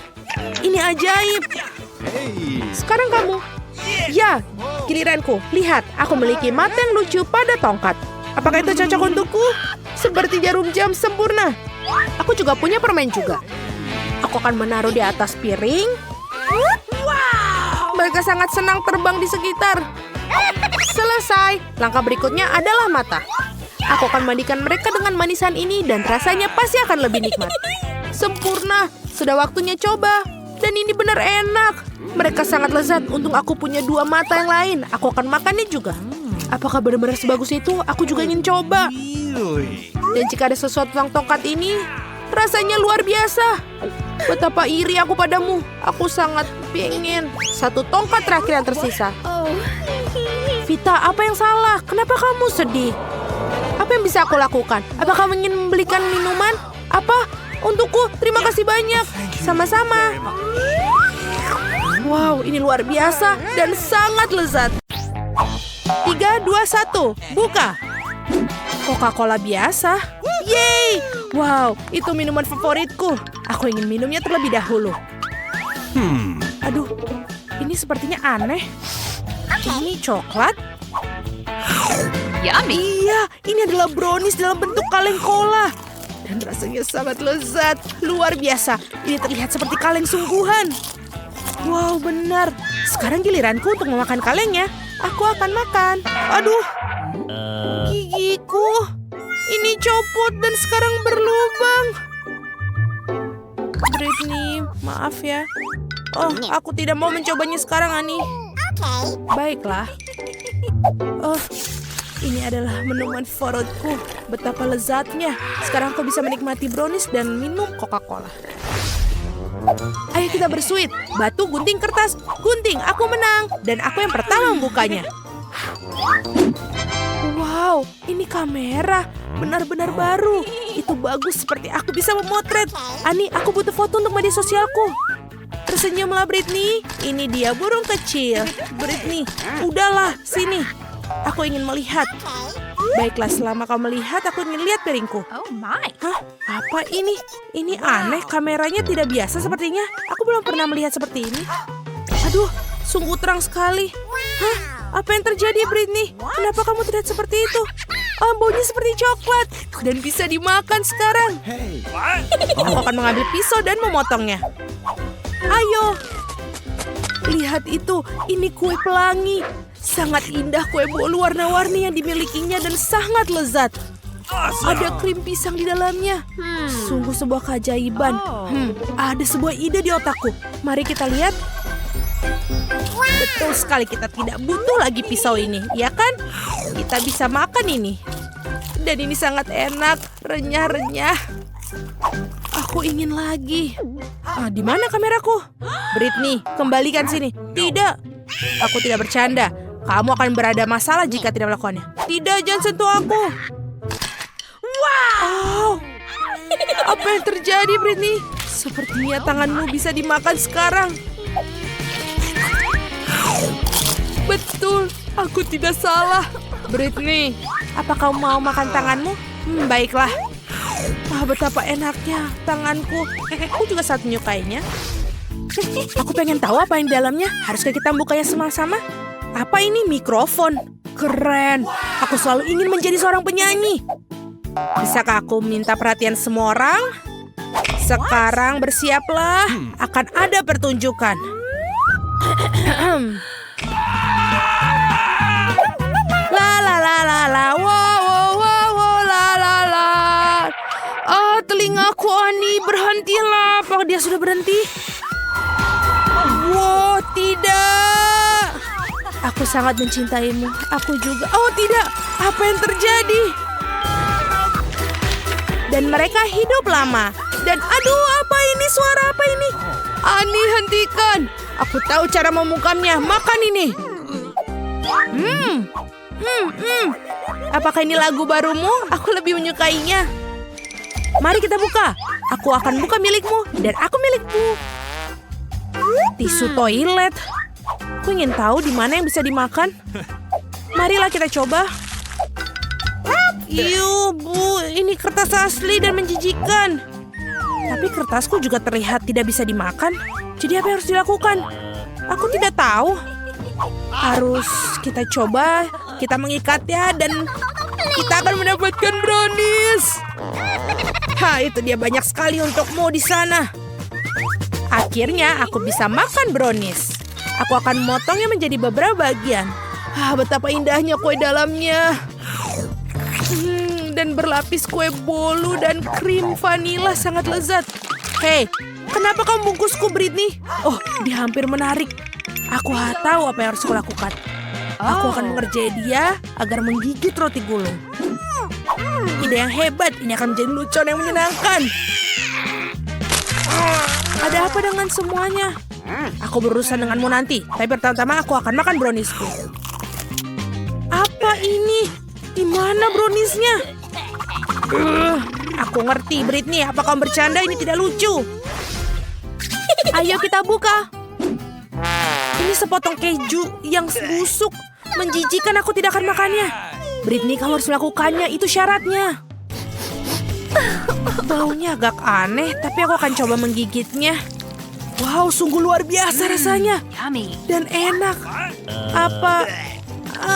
D: Ini ajaib. Sekarang kamu. Ya, giliranku. Lihat, aku memiliki mata yang lucu pada tongkat. Apakah itu cocok untukku? Seperti jarum jam sempurna. Aku juga punya permen juga. Aku akan menaruh di atas piring. Mereka sangat senang terbang di sekitar. Selesai. Langkah berikutnya adalah mata. Aku akan mandikan mereka dengan manisan ini dan rasanya pasti akan lebih nikmat. Sempurna. Sudah waktunya coba. Dan ini benar enak. Mereka sangat lezat. Untung aku punya 2 mata yang lain. Aku akan makannya juga. Apakah benar-benar sebagus itu? Aku juga ingin coba. Dan jika ada sesuatu tentang tongkat ini, rasanya luar biasa. Betapa iri aku padamu. Aku sangat pengen 1 tongkat terakhir yang tersisa. Vita, apa yang salah? Kenapa kamu sedih? Apa yang bisa aku lakukan? Apa kamu ingin membelikan minuman? Apa? Untukku, terima kasih banyak. Sama-sama. Wow, ini luar biasa dan sangat lezat. 3, 2, 1, buka. Coca-Cola biasa. Yeay! Wow, itu minuman favoritku. Aku ingin minumnya terlebih dahulu. Aduh, ini sepertinya aneh. Ini coklat.
G: Yummy.
D: Iya, ini adalah brownies dalam bentuk kaleng cola. Dan rasanya sangat lezat. Luar biasa. Ini terlihat seperti kaleng sungguhan. Wow, benar. Sekarang giliranku untuk memakan kalengnya. Aku akan makan. Aduh, gigiku. Ini copot dan sekarang berlubang. Britney, maaf ya. Oh, aku tidak mau mencobanya sekarang, Ani. Baiklah. Oh, ini adalah minuman favoritku. Betapa lezatnya. Sekarang aku bisa menikmati brownies dan minum Coca-Cola. Ayo kita bersuit. Batu, gunting, kertas. Gunting, aku menang. Dan aku yang pertama membukanya. Wow, ini kamera. Benar-benar baru. Itu bagus seperti aku bisa memotret. Ani, aku butuh foto untuk media sosialku. Tersenyumlah Britney. Ini dia burung kecil. Britney, udahlah, sini. Aku ingin melihat. Baiklah, selama kau melihat, aku ingin lihat piringku.
G: Oh my.
D: Hah? Apa ini? Ini aneh, kameranya tidak biasa sepertinya. Aku belum pernah melihat seperti ini. Aduh, sungguh terang sekali. Hah? Apa yang terjadi, Britney? Kenapa kamu terlihat seperti itu? Baunya seperti coklat. Dan bisa dimakan sekarang. Aku akan mengambil pisau dan memotongnya. Ayo. Lihat itu, ini kue pelangi. Sangat indah kue bolu warna-warni yang dimilikinya dan sangat lezat. Ada krim pisang di dalamnya. Sungguh sebuah keajaiban. Ada sebuah ide di otakku. Mari kita lihat. Betul sekali, kita tidak butuh lagi pisau ini, ya kan? Kita bisa makan ini. Dan ini sangat enak, renyah-renyah. Aku ingin lagi. Di mana kameraku? Britney, kembalikan sini. Tidak. Aku tidak bercanda. Kamu akan berada masalah jika tidak melakukannya. Tidak, jangan sentuh aku. Wow. Apa yang terjadi, Britney? Sepertinya tanganmu bisa dimakan sekarang. Betul, aku tidak salah. Britney, apa kau mau makan tanganmu? Baiklah. Wah, betapa enaknya tanganku. Aku juga sangat menyukainya. Aku pengen tahu apa yang di dalamnya. Haruskah kita bukanya sama-sama? Apa ini? Mikrofon. Keren. Aku selalu ingin menjadi seorang penyanyi. Bisakah aku minta perhatian semua orang? Sekarang bersiaplah. Akan ada pertunjukan. La la la la la. Wow, wow, wow, wow, la la la. Telingaku, Ani, berhentilah. Apakah dia sudah berhenti? Wow, tidak. Aku sangat mencintaimu. Aku juga. Oh, tidak. Apa yang terjadi? Dan mereka hidup lama. Dan aduh, apa ini? Suara apa ini? Ani, hentikan. Aku tahu cara membungkamnya. Makan ini. Apakah ini lagu barumu? Aku lebih menyukainya. Mari kita buka. Aku akan buka milikmu dan aku milikmu. Tisu toilet. Aku ingin tahu di mana yang bisa dimakan. Marilah kita coba. Iu, Bu, ini kertas asli dan menjijikan. Tapi kertasku juga terlihat tidak bisa dimakan. Jadi apa yang harus dilakukan? Aku tidak tahu. Harus kita coba, kita mengikatnya dan kita akan mendapatkan brownies. Itu dia banyak sekali untukmu di sana. Akhirnya aku bisa makan brownies. Aku akan memotongnya menjadi beberapa bagian. Betapa indahnya kue dalamnya. Dan berlapis kue bolu dan krim vanila sangat lezat. Hei, kenapa kamu bungkusku, Britney? Oh, dia hampir menarik. Aku tahu apa yang harus kulakukan. Aku akan mengerjai dia agar menggigit roti gulung. Ide yang hebat, ini akan menjadi lucon yang menyenangkan. Ada apa dengan semuanya? Aku berurusan denganmu nanti, tapi pertama-tama aku akan makan browniesku. Apa ini? Di mana browniesnya? Aku ngerti, Britney. Apa kamu bercanda? Ini tidak lucu. Ayo kita buka. Ini sepotong keju yang busuk. Menjijikan, aku tidak akan makannya. Britney, kamu harus melakukannya. Itu syaratnya. Baunya agak aneh, tapi aku akan coba menggigitnya. Wow, sungguh luar biasa rasanya. Dan enak. Apa?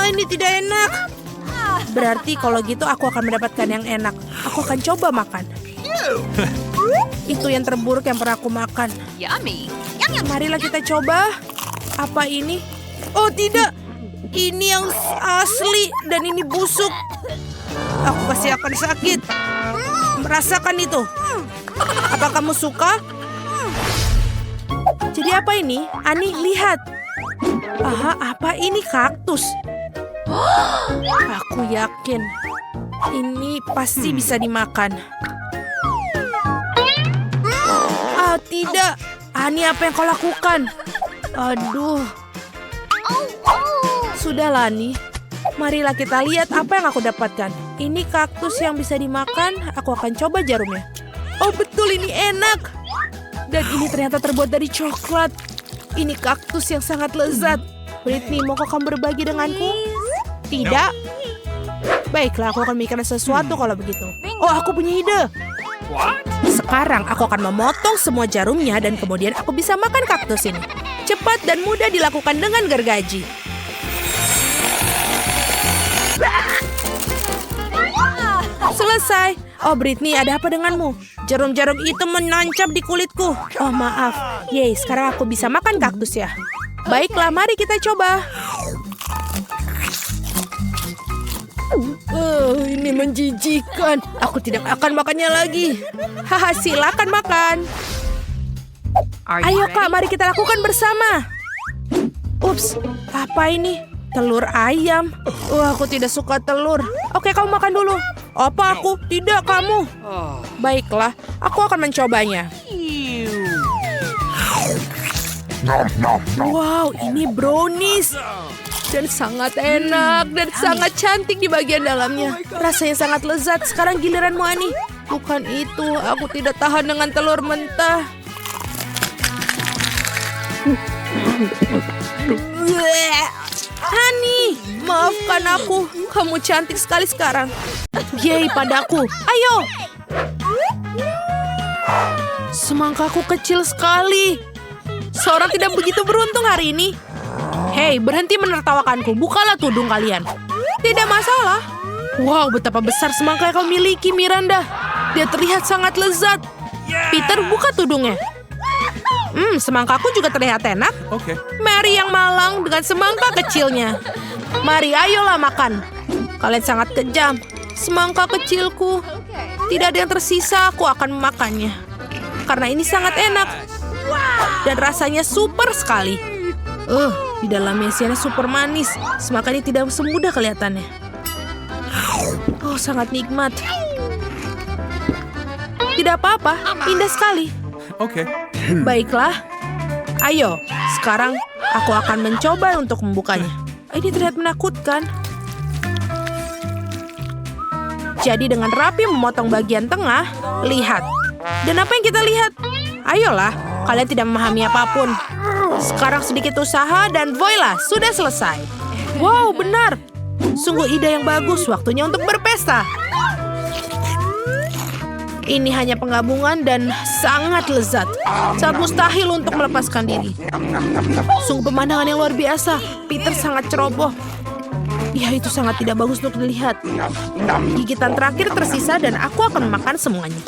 D: Ini tidak enak. Berarti kalau gitu aku akan mendapatkan yang enak. Aku akan coba makan. Itu yang terburuk yang pernah aku makan. Marilah kita coba. Apa ini? Oh tidak. Ini yang asli dan ini busuk. Aku pasti akan sakit. Merasakan itu. Apa kamu suka? Jadi apa ini? Ani, lihat. Apa ini? Kaktus. Aku yakin ini pasti bisa dimakan. Tidak. Ani, apa yang kau lakukan? Aduh. Sudahlah, Ani. Marilah kita lihat apa yang aku dapatkan. Ini kaktus yang bisa dimakan. Aku akan coba jarumnya. Oh, betul, ini enak. Dan ini ternyata terbuat dari coklat. Ini kaktus yang sangat lezat. Britney, maukah kamu berbagi denganku? Tidak? Baiklah, aku akan memikirkan sesuatu kalau begitu. Oh, aku punya ide. Sekarang aku akan memotong semua jarumnya dan kemudian aku bisa makan kaktus ini. Cepat dan mudah dilakukan dengan gergaji. Selesai. Oh, Britney, ada apa denganmu? Jarum-jarum itu menancap di kulitku. Oh, maaf. Yeay, sekarang aku bisa makan kaktus ya. Baiklah, mari kita coba. Ini menjijikan. Aku tidak akan makannya lagi. Silakan makan. Ayo Kak, mari kita lakukan bersama. Ups, apa ini? Telur ayam. Aku tidak suka telur. Oke, kamu makan dulu. Apa aku? Tidak, kamu. Baiklah, aku akan mencobanya. Wow, ini brownies. Dan sangat enak dan sangat cantik di bagian dalamnya. Rasanya sangat lezat. Sekarang giliranmu, Ani. Bukan itu, aku tidak tahan dengan telur mentah. Honey, maafkan aku. Kamu cantik sekali sekarang. Yeay, padaku. Ayo. Semangkaku kecil sekali. Seorang tidak begitu beruntung hari ini. Hei, berhenti menertawakanku. Bukalah tudung kalian. Tidak masalah. Wow, betapa besar semangka yang kau miliki, Miranda. Dia terlihat sangat lezat. Peter, buka tudungnya. Semangkaku juga terlihat enak. Mary yang malang dengan semangka kecilnya. Mari, ayolah makan. Kalian sangat kejam. Semangka kecilku. Tidak ada yang tersisa, aku akan memakannya. Karena ini sangat enak. Dan rasanya super sekali. Di dalamnya isiannya super manis. Semangka ini tidak semudah kelihatannya. Oh, sangat nikmat. Tidak apa-apa, indah sekali. Baiklah. Ayo, sekarang aku akan mencoba untuk membukanya. Ini terlihat menakutkan. Jadi dengan rapi memotong bagian tengah, lihat. Dan apa yang kita lihat? Ayolah, kalian tidak memahami apapun. Sekarang sedikit usaha dan voila, sudah selesai. Wow, benar. Sungguh ide yang bagus, waktunya untuk berpesta. Ini hanya penggabungan dan sangat lezat. Sangat mustahil untuk melepaskan diri. Sungguh pemandangan yang luar biasa. Peter sangat ceroboh. Ya, itu sangat tidak bagus untuk dilihat. Gigitan terakhir tersisa dan aku akan memakan semuanya.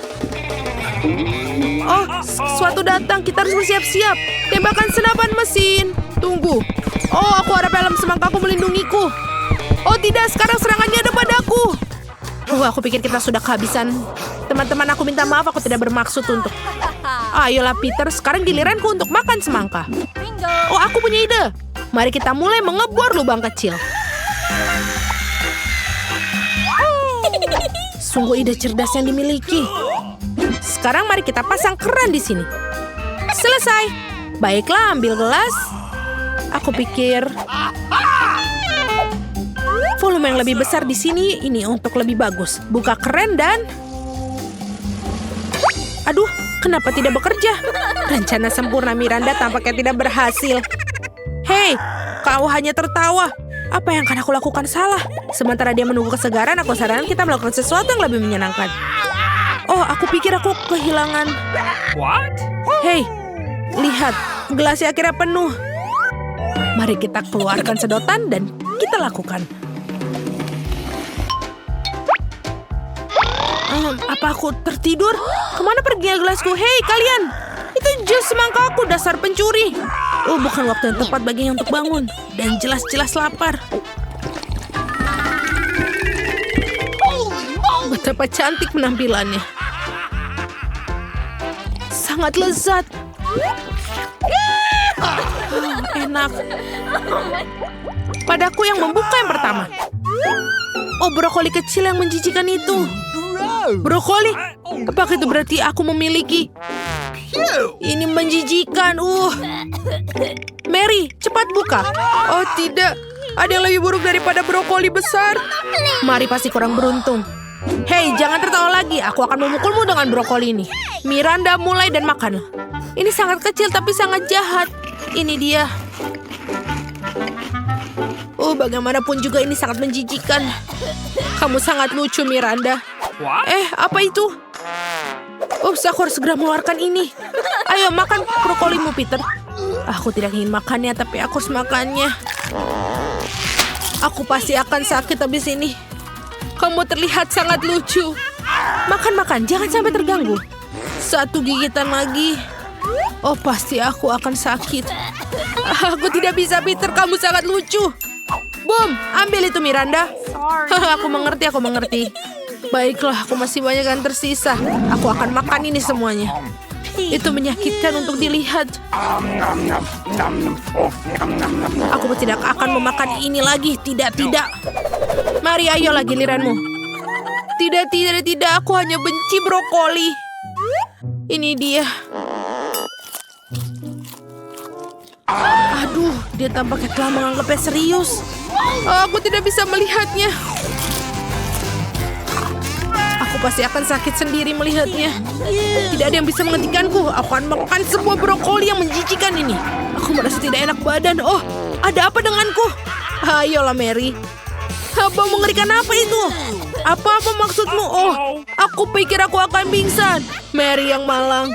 D: Oh, sesuatu datang. Kita harus bersiap-siap. Tembakan senapan mesin. Tunggu. Oh, aku harap helm semangkaku melindungiku. Oh tidak, sekarang serangannya ada padaku. Aku pikir kita sudah kehabisan. Teman-teman, aku minta maaf, aku tidak bermaksud untuk... Ayolah Peter, sekarang giliranku untuk makan semangka. Oh, aku punya ide. Mari kita mulai mengebor lubang kecil. Sungguh ide cerdas yang dimiliki. Sekarang mari kita pasang keran di sini. Selesai. Baiklah, ambil gelas. Aku pikir... volume yang lebih besar di sini ini untuk lebih bagus. Buka keran dan... Aduh, kenapa tidak bekerja? Rencana sempurna Miranda tampaknya tidak berhasil. Hei, kau hanya tertawa. Apa yang akan aku lakukan salah? Sementara dia menunggu kesegaran, aku sarankan kita melakukan sesuatu yang lebih menyenangkan. Oh, aku pikir aku kehilangan... Hei, lihat, gelasnya akhirnya penuh. Mari kita keluarkan sedotan dan kita lakukan. Apa aku tertidur? Kemana perginya gelasku? Hei kalian! Itu jus semangkaku, dasar pencuri. Oh, bukan waktu yang tepat baginya untuk bangun. Dan jelas-jelas lapar. Betapa cantik penampilannya. Sangat lezat. Enak. Padaku yang membuka yang pertama. Oh, brokoli kecil yang menjijikan itu. Brokoli? Apakah itu berarti aku memiliki? Ini menjijikan. Mary, cepat buka. Oh tidak, ada yang lebih buruk daripada brokoli besar. Mari pasti kurang beruntung. Hei, jangan tertawa lagi. Aku akan memukulmu dengan brokoli ini. Miranda, mulai dan makan. Ini sangat kecil tapi sangat jahat. Ini dia. Oh, bagaimanapun juga ini sangat menjijikan. Kamu sangat lucu, Miranda. Apa itu? Aku harus segera mengeluarkan ini. Ayo, makan brokolimu, Peter. Aku tidak ingin makannya, tapi aku harus makannya. Aku pasti akan sakit habis ini. Kamu terlihat sangat lucu. Makan, jangan sampai terganggu. Satu gigitan lagi. Oh, pasti aku akan sakit. Aku tidak bisa, Peter. Kamu sangat lucu. Boom, ambil itu, Miranda. Aku mengerti. Baiklah, aku masih banyak yang tersisa. Aku akan makan ini semuanya. Itu menyakitkan untuk dilihat. Aku tidak akan memakan ini lagi. Tidak. Mari, ayolah giliranmu. Tidak. Aku hanya benci brokoli. Ini dia. Aduh, dia tampaknya telah menganggapnya serius. Aku tidak bisa melihatnya. Aku pasti akan sakit sendiri melihatnya. Tidak ada yang bisa menghentikanku. Aku akan makan semua brokoli yang menjijikan ini. Aku merasa tidak enak badan. Oh, ada apa denganku? Ayolah, Mary. Apa mengerikan apa itu? Apa maksudmu? Oh, aku pikir aku akan pingsan. Mary yang malang.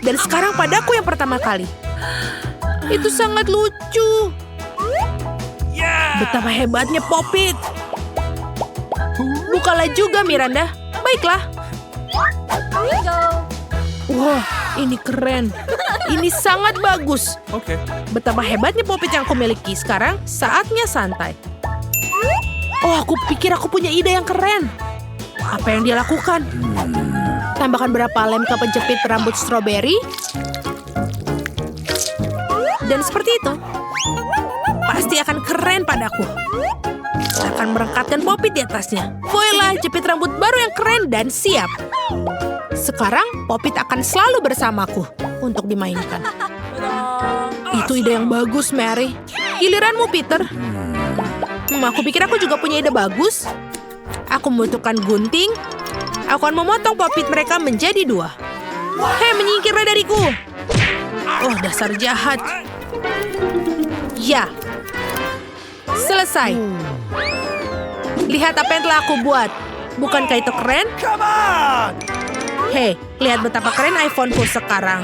D: Dan sekarang padaku yang pertama kali. Itu sangat lucu. Betapa hebatnya Pop-It. Bukalah juga, Miranda. Baiklah. Wah, ini keren. Ini sangat bagus.
H: Oke.
D: Betapa hebatnya Pop-It yang aku miliki. Sekarang saatnya santai. Oh, aku pikir aku punya ide yang keren. Apa yang dia lakukan? Tambahkan berapa lem ke penjepit rambut stroberi. Dan seperti itu. Pasti akan keren padaku. Akan merengkatkan Pop-It di atasnya. Voila, jepit rambut baru yang keren dan siap. Sekarang Pop-It akan selalu bersamaku untuk dimainkan. Itu ide yang bagus, Mary. Giliranmu, Peter. Aku pikir aku juga punya ide bagus. Aku membutuhkan gunting. Aku akan memotong Pop-It mereka menjadi 2. Hei, menyingkirlah dariku. Oh, dasar jahat. Ya. Selesai. Lihat apa yang telah aku buat. Bukankah itu keren? Hei, lihat betapa keren iPhone-ku sekarang.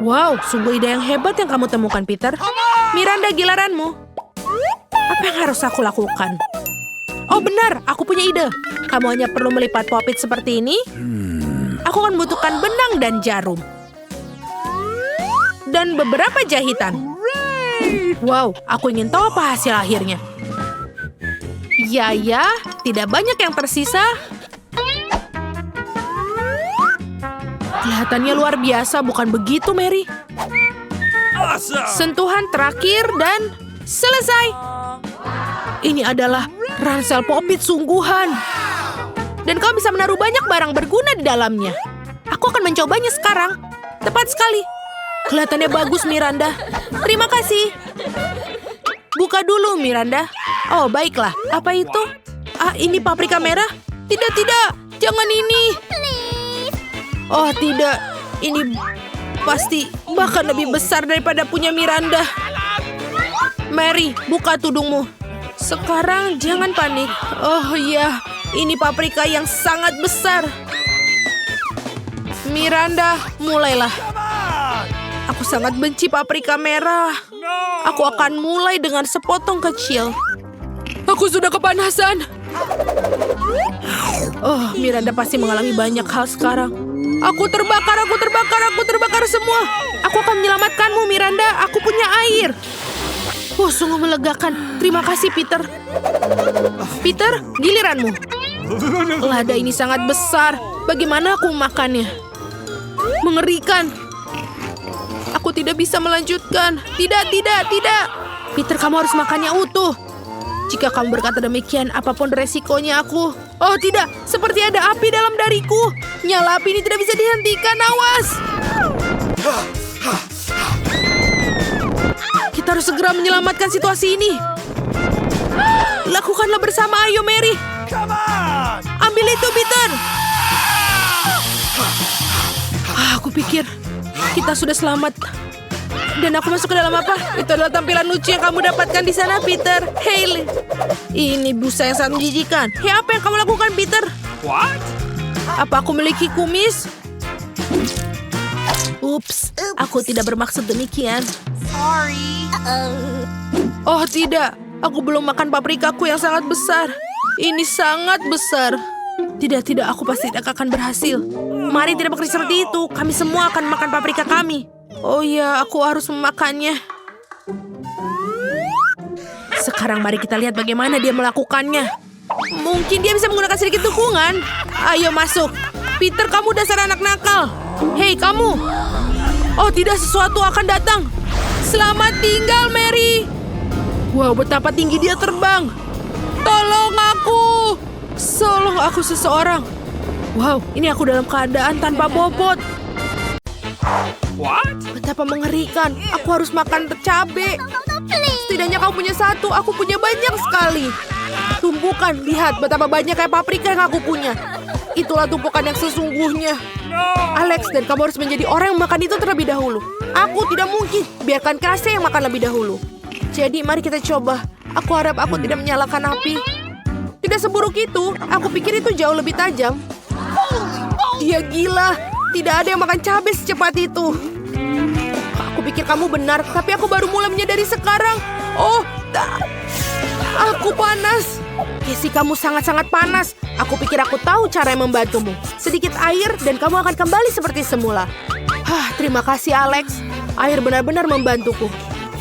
D: Wow, sungguh ide yang hebat yang kamu temukan, Peter. Miranda, giliranmu. Apa yang harus aku lakukan? Oh benar, aku punya ide. Kamu hanya perlu melipat Pop-It seperti ini. Aku akan membutuhkan benang dan jarum. Dan beberapa jahitan. Wow, aku ingin tahu apa hasil akhirnya. Ya, tidak banyak yang tersisa. Kelihatannya luar biasa, bukan begitu, Mary? Sentuhan terakhir dan selesai. Ini adalah ransel Pop-It sungguhan. Dan kau bisa menaruh banyak barang berguna di dalamnya. Aku akan mencobanya sekarang. Tepat sekali. Kelihatannya bagus, Miranda. Terima kasih. Buka dulu, Miranda. Oh, baiklah. Apa itu? Ah, ini paprika merah? Tidak. Jangan ini. Oh, tidak. Ini pasti bahkan lebih besar daripada punya Miranda. Mary, buka tudungmu. Sekarang jangan panik. Oh iya, ini paprika yang sangat besar. Miranda, mulailah. Aku sangat benci paprika merah. Aku akan mulai dengan sepotong kecil. Aku sudah kepanasan. Oh, Miranda pasti mengalami banyak hal sekarang. Aku terbakar semua. Aku akan menyelamatkanmu, Miranda. Aku punya air. Sungguh melegakan. Terima kasih, Peter. Peter, giliranmu. Lada ini sangat besar. Bagaimana aku memakannya? Mengerikan. Aku tidak bisa melanjutkan. Tidak. Peter, kamu harus makannya utuh. Jika kamu berkata demikian, apapun resikonya aku. Oh tidak, seperti ada api dalam dariku. Nyala api ini tidak bisa dihentikan, awas. Kita harus segera menyelamatkan situasi ini. Lakukanlah bersama, ayo Mary. Ambil itu, Peter. Aku pikir kita sudah selamat. Dan aku masuk ke dalam apa? Itu adalah tampilan lucu yang kamu dapatkan di sana, Peter. Hey, ini busa yang sangat menjijikan. Hey, apa yang kamu lakukan, Peter?
H: What?
D: Apa aku memiliki kumis? Ups, aku tidak bermaksud demikian. Oh tidak, aku belum makan paprikaku yang sangat besar. Ini sangat besar. Tidak, aku pasti tidak akan berhasil. Mari tidak bekerja seperti itu. Kami semua akan makan paprika kami. Oh iya, aku harus memakannya. Sekarang mari kita lihat bagaimana dia melakukannya. Mungkin dia bisa menggunakan sedikit dukungan. Ayo masuk. Peter, kamu dasar anak nakal. Hei, kamu. Oh tidak, sesuatu akan datang. Selamat tinggal, Mary. Wow, betapa tinggi dia terbang. Tolong aku. Tolong aku seseorang. Wow, ini aku dalam keadaan tanpa bobot.
H: What?
D: Betapa mengerikan. Aku harus makan cabai. Setidaknya kau punya satu, aku punya banyak sekali. Tumpukan, lihat betapa banyak kayak paprika yang aku punya. Itulah tumpukan yang sesungguhnya. Alex, dan kamu harus menjadi orang yang makan itu terlebih dahulu. Aku tidak mungkin. Biarkan Casey yang makan lebih dahulu. Jadi mari kita coba. Aku harap aku tidak menyalakan api. Tidak seburuk itu. Aku pikir itu jauh lebih tajam. Dia gila. Tidak ada yang makan cabai secepat itu. Aku pikir kamu benar, tapi aku baru mulai menyadari sekarang. Oh, aku panas. Casey, kamu sangat-sangat panas. Aku pikir aku tahu cara yang membantumu. Sedikit air dan kamu akan kembali seperti semula. Terima kasih, Alex. Air benar-benar membantuku.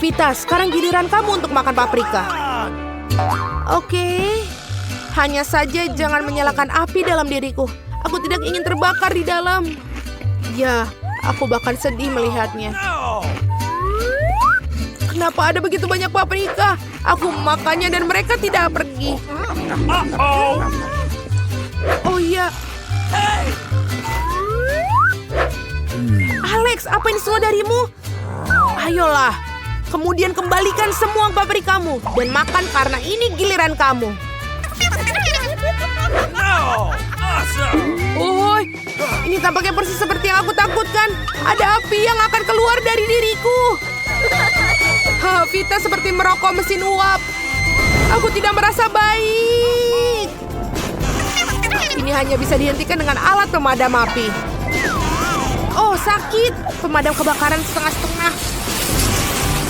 D: Vita, sekarang giliran kamu untuk makan paprika. Oke. Hanya saja jangan menyalakan api dalam diriku. Aku tidak ingin terbakar di dalam. Ya, aku bahkan sedih melihatnya. Kenapa ada begitu banyak paprika? Aku memakannya dan mereka tidak pergi. Oh iya. Alex, apa ini semua darimu? Ayolah. Kemudian kembalikan semua paprikamu dan makan karena ini giliran kamu. Oh, ini tampaknya persis seperti yang aku takutkan. Ada api yang akan keluar dari diriku. Vita seperti merokok mesin uap. Aku tidak merasa baik. Ini hanya bisa dihentikan dengan alat pemadam api. Oh, sakit. Pemadam kebakaran setengah-setengah.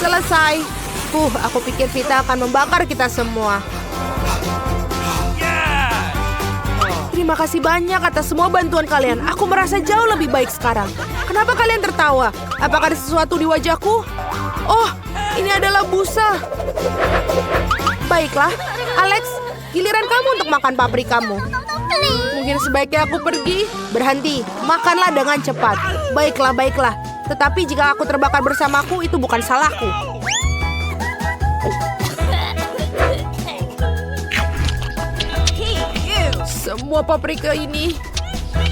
D: Selesai. Aku pikir Vita akan membakar kita semua. Terima kasih banyak atas semua bantuan kalian. Aku merasa jauh lebih baik sekarang. Kenapa kalian tertawa? Apakah ada sesuatu di wajahku? Oh, ini adalah busa. Baiklah, Alex, giliran kamu untuk makan paprikamu. Mungkin sebaiknya aku pergi. Berhenti, makanlah dengan cepat. Baiklah, baiklah. Tetapi jika aku terbakar bersamaku, itu bukan salahku. Semua paprika ini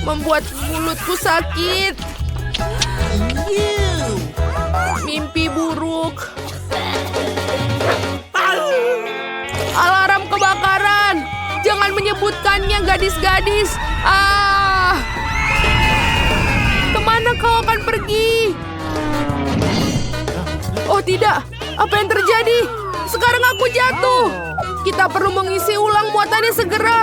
D: membuat mulutku sakit. Mimpi buruk. Alarm kebakaran. Jangan menyebutkannya, gadis-gadis. Kemana kau akan pergi? Oh tidak, apa yang terjadi? Sekarang aku jatuh. Kita perlu mengisi ulang muatannya segera.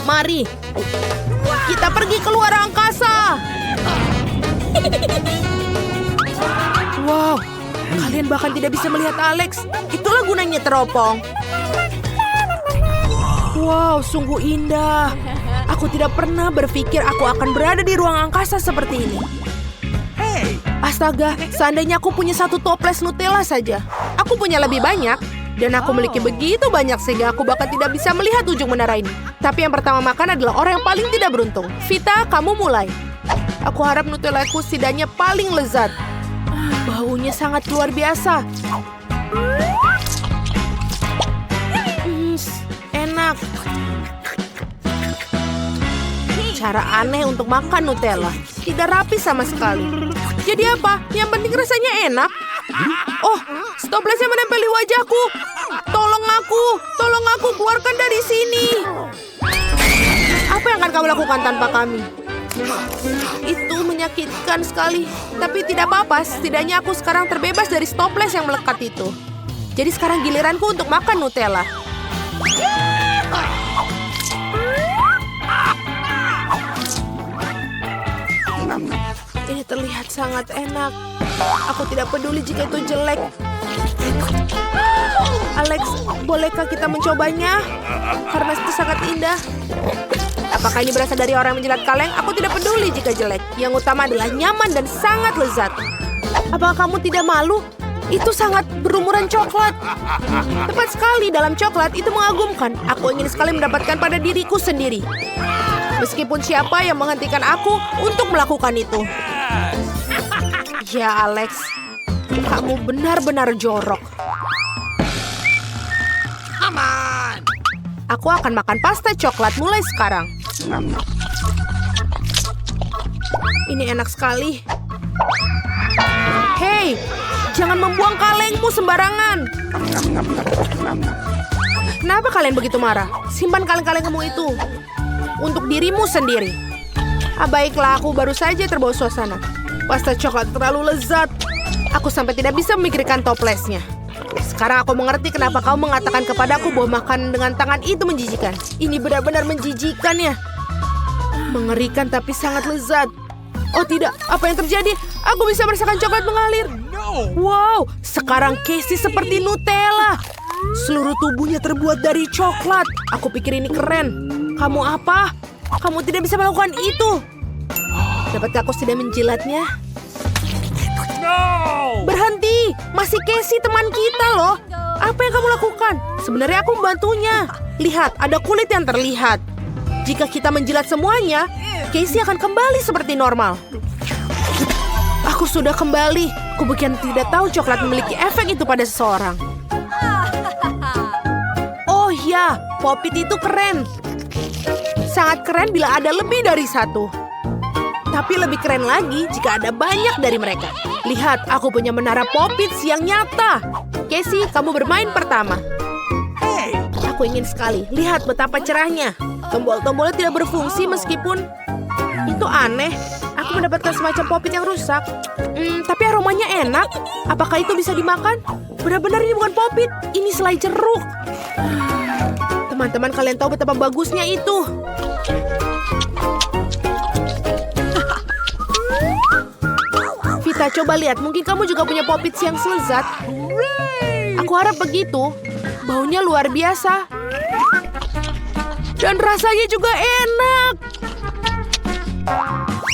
D: Mari, kita pergi keluar angkasa. Wow, kalian bahkan tidak bisa melihat Alex. Itulah gunanya teropong. Wow, sungguh indah. Aku tidak pernah berpikir aku akan berada di ruang angkasa seperti ini. Astaga, seandainya aku punya satu toples Nutella saja. Aku punya lebih banyak. Dan aku memiliki begitu banyak sehingga aku bahkan tidak bisa melihat ujung menara ini. Tapi yang pertama makan adalah orang yang paling tidak beruntung. Vita, kamu mulai. Aku harap Nutellaku setidaknya paling lezat. Baunya sangat luar biasa. Enak. Cara aneh untuk makan Nutella. Tidak rapi sama sekali. Jadi apa? Yang penting rasanya enak. Oh, stoplesnya menempel di wajahku. Tolong aku keluarkan dari sini. Apa yang akan kamu lakukan tanpa kami? Itu menyakitkan sekali. Tapi tidak apa-apa, setidaknya aku sekarang terbebas dari stoples yang melekat itu. Jadi sekarang giliranku untuk makan Nutella. Ini terlihat sangat enak. Aku tidak peduli jika itu jelek. Alex, bolehkah kita mencobanya? Karena itu sangat indah. Apakah ini berasal dari orang yang menjilat kaleng? Aku tidak peduli jika jelek. Yang utama adalah nyaman dan sangat lezat. Apakah kamu tidak malu? Itu sangat berumuran coklat. Tepat sekali, dalam coklat itu mengagumkan. Aku ingin sekali mendapatkan pada diriku sendiri. Meskipun siapa yang menghentikan aku untuk melakukan itu. Ya, Alex. Kamu benar-benar jorok. Aku akan makan pasta coklat mulai sekarang. Ini enak sekali. Hei, jangan membuang kalengmu sembarangan. Kenapa kalian begitu marah? Simpan kaleng-kaleng kamu itu untuk dirimu sendiri. Baiklah, aku baru saja terbawa suasana. Pasta coklat terlalu lezat. Aku sampai tidak bisa memikirkan toplesnya. Sekarang aku mengerti kenapa kau mengatakan kepadaku bahwa makanan dengan tangan itu menjijikan. Ini benar-benar menjijikan ya. Mengerikan tapi sangat lezat. Oh tidak, apa yang terjadi? Aku bisa merasakan coklat mengalir. Wow, sekarang Casey seperti Nutella. Seluruh tubuhnya terbuat dari coklat. Aku pikir ini keren. Kamu apa? Kamu tidak bisa melakukan itu. Dapatkah aku sudah menjilatnya? Berhenti, masih Casey teman kita loh. Apa yang kamu lakukan? Sebenarnya aku membantunya. Lihat, ada kulit yang terlihat. Jika kita menjilat semuanya, Casey akan kembali seperti normal. Aku sudah kembali. Aku bukan tidak tahu coklat memiliki efek itu pada seseorang. Oh ya, Pop-It itu keren. Sangat keren bila ada lebih dari satu. Tapi lebih keren lagi jika ada banyak dari mereka. Lihat, aku punya menara Pop-Its yang nyata. Casey, kamu bermain pertama. Aku ingin sekali. Lihat betapa cerahnya. Tombol-tombolnya tidak berfungsi meskipun itu aneh. Aku mendapatkan semacam Pop-It yang rusak. Tapi aromanya enak. Apakah itu bisa dimakan? Benar-benar ini bukan Pop-It. Ini selai jeruk. Teman-teman, kalian tahu betapa bagusnya itu. Vita, coba lihat. Mungkin kamu juga punya Pop-Its yang selezat. Aku harap begitu. Baunya luar biasa. Dan rasanya juga enak.